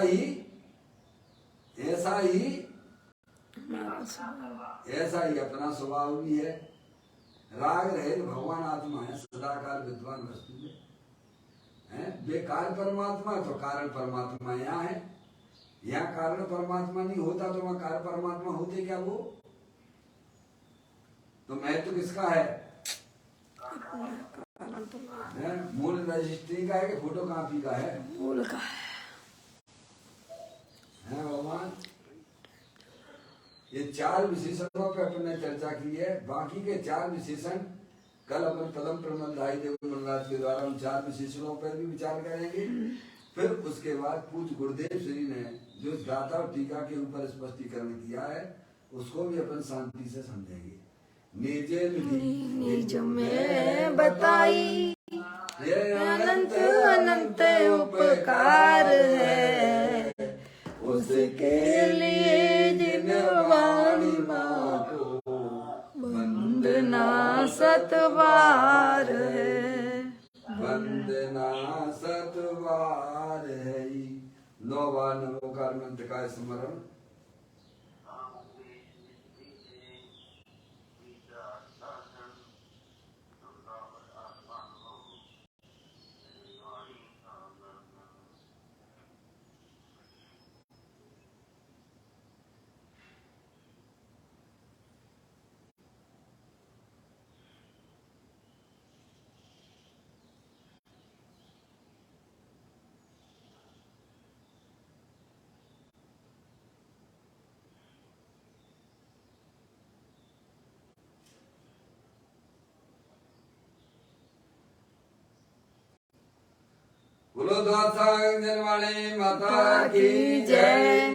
ही अपना स्वभाव भी है। राग रहित भगवान आत्मा है, सदाकाल विद्वान वस्तु है। बेकार परमात्मा तो कारण परमात्मा यहाँ है। यहाँ कारण परमात्मा नहीं होता तो वहाँ कारण परमात्मा होते क्या वो? तो महत्व किसका है? मूल रजिस्ट्री का है कि फोटो कॉपी का है? मूल का है भगवान। ये 4 विशेषणों पर अपने चर्चा की है। बाकी के 4 विशेषण कल अपन पदम प्रबंधाई देव मनराज के द्वारा उन 4 विशेषणों पर भी विचार करेंगे। फिर उसके बाद पूज्य गुरुदेव श्री ने जो गाथा और टीका के ऊपर स्पष्टीकरण किया है, उसको भी अपन शांति से समझेंगे। निज में बताई ये अनंत अनंत उपकार है, उसके लिए जिन वाणी माँ को वंदना सतबार है, वंदना सतबार है। 9 बार नमोकार मंत्र का स्मरण। बोलो द्वादशांजन वाले माता की जय।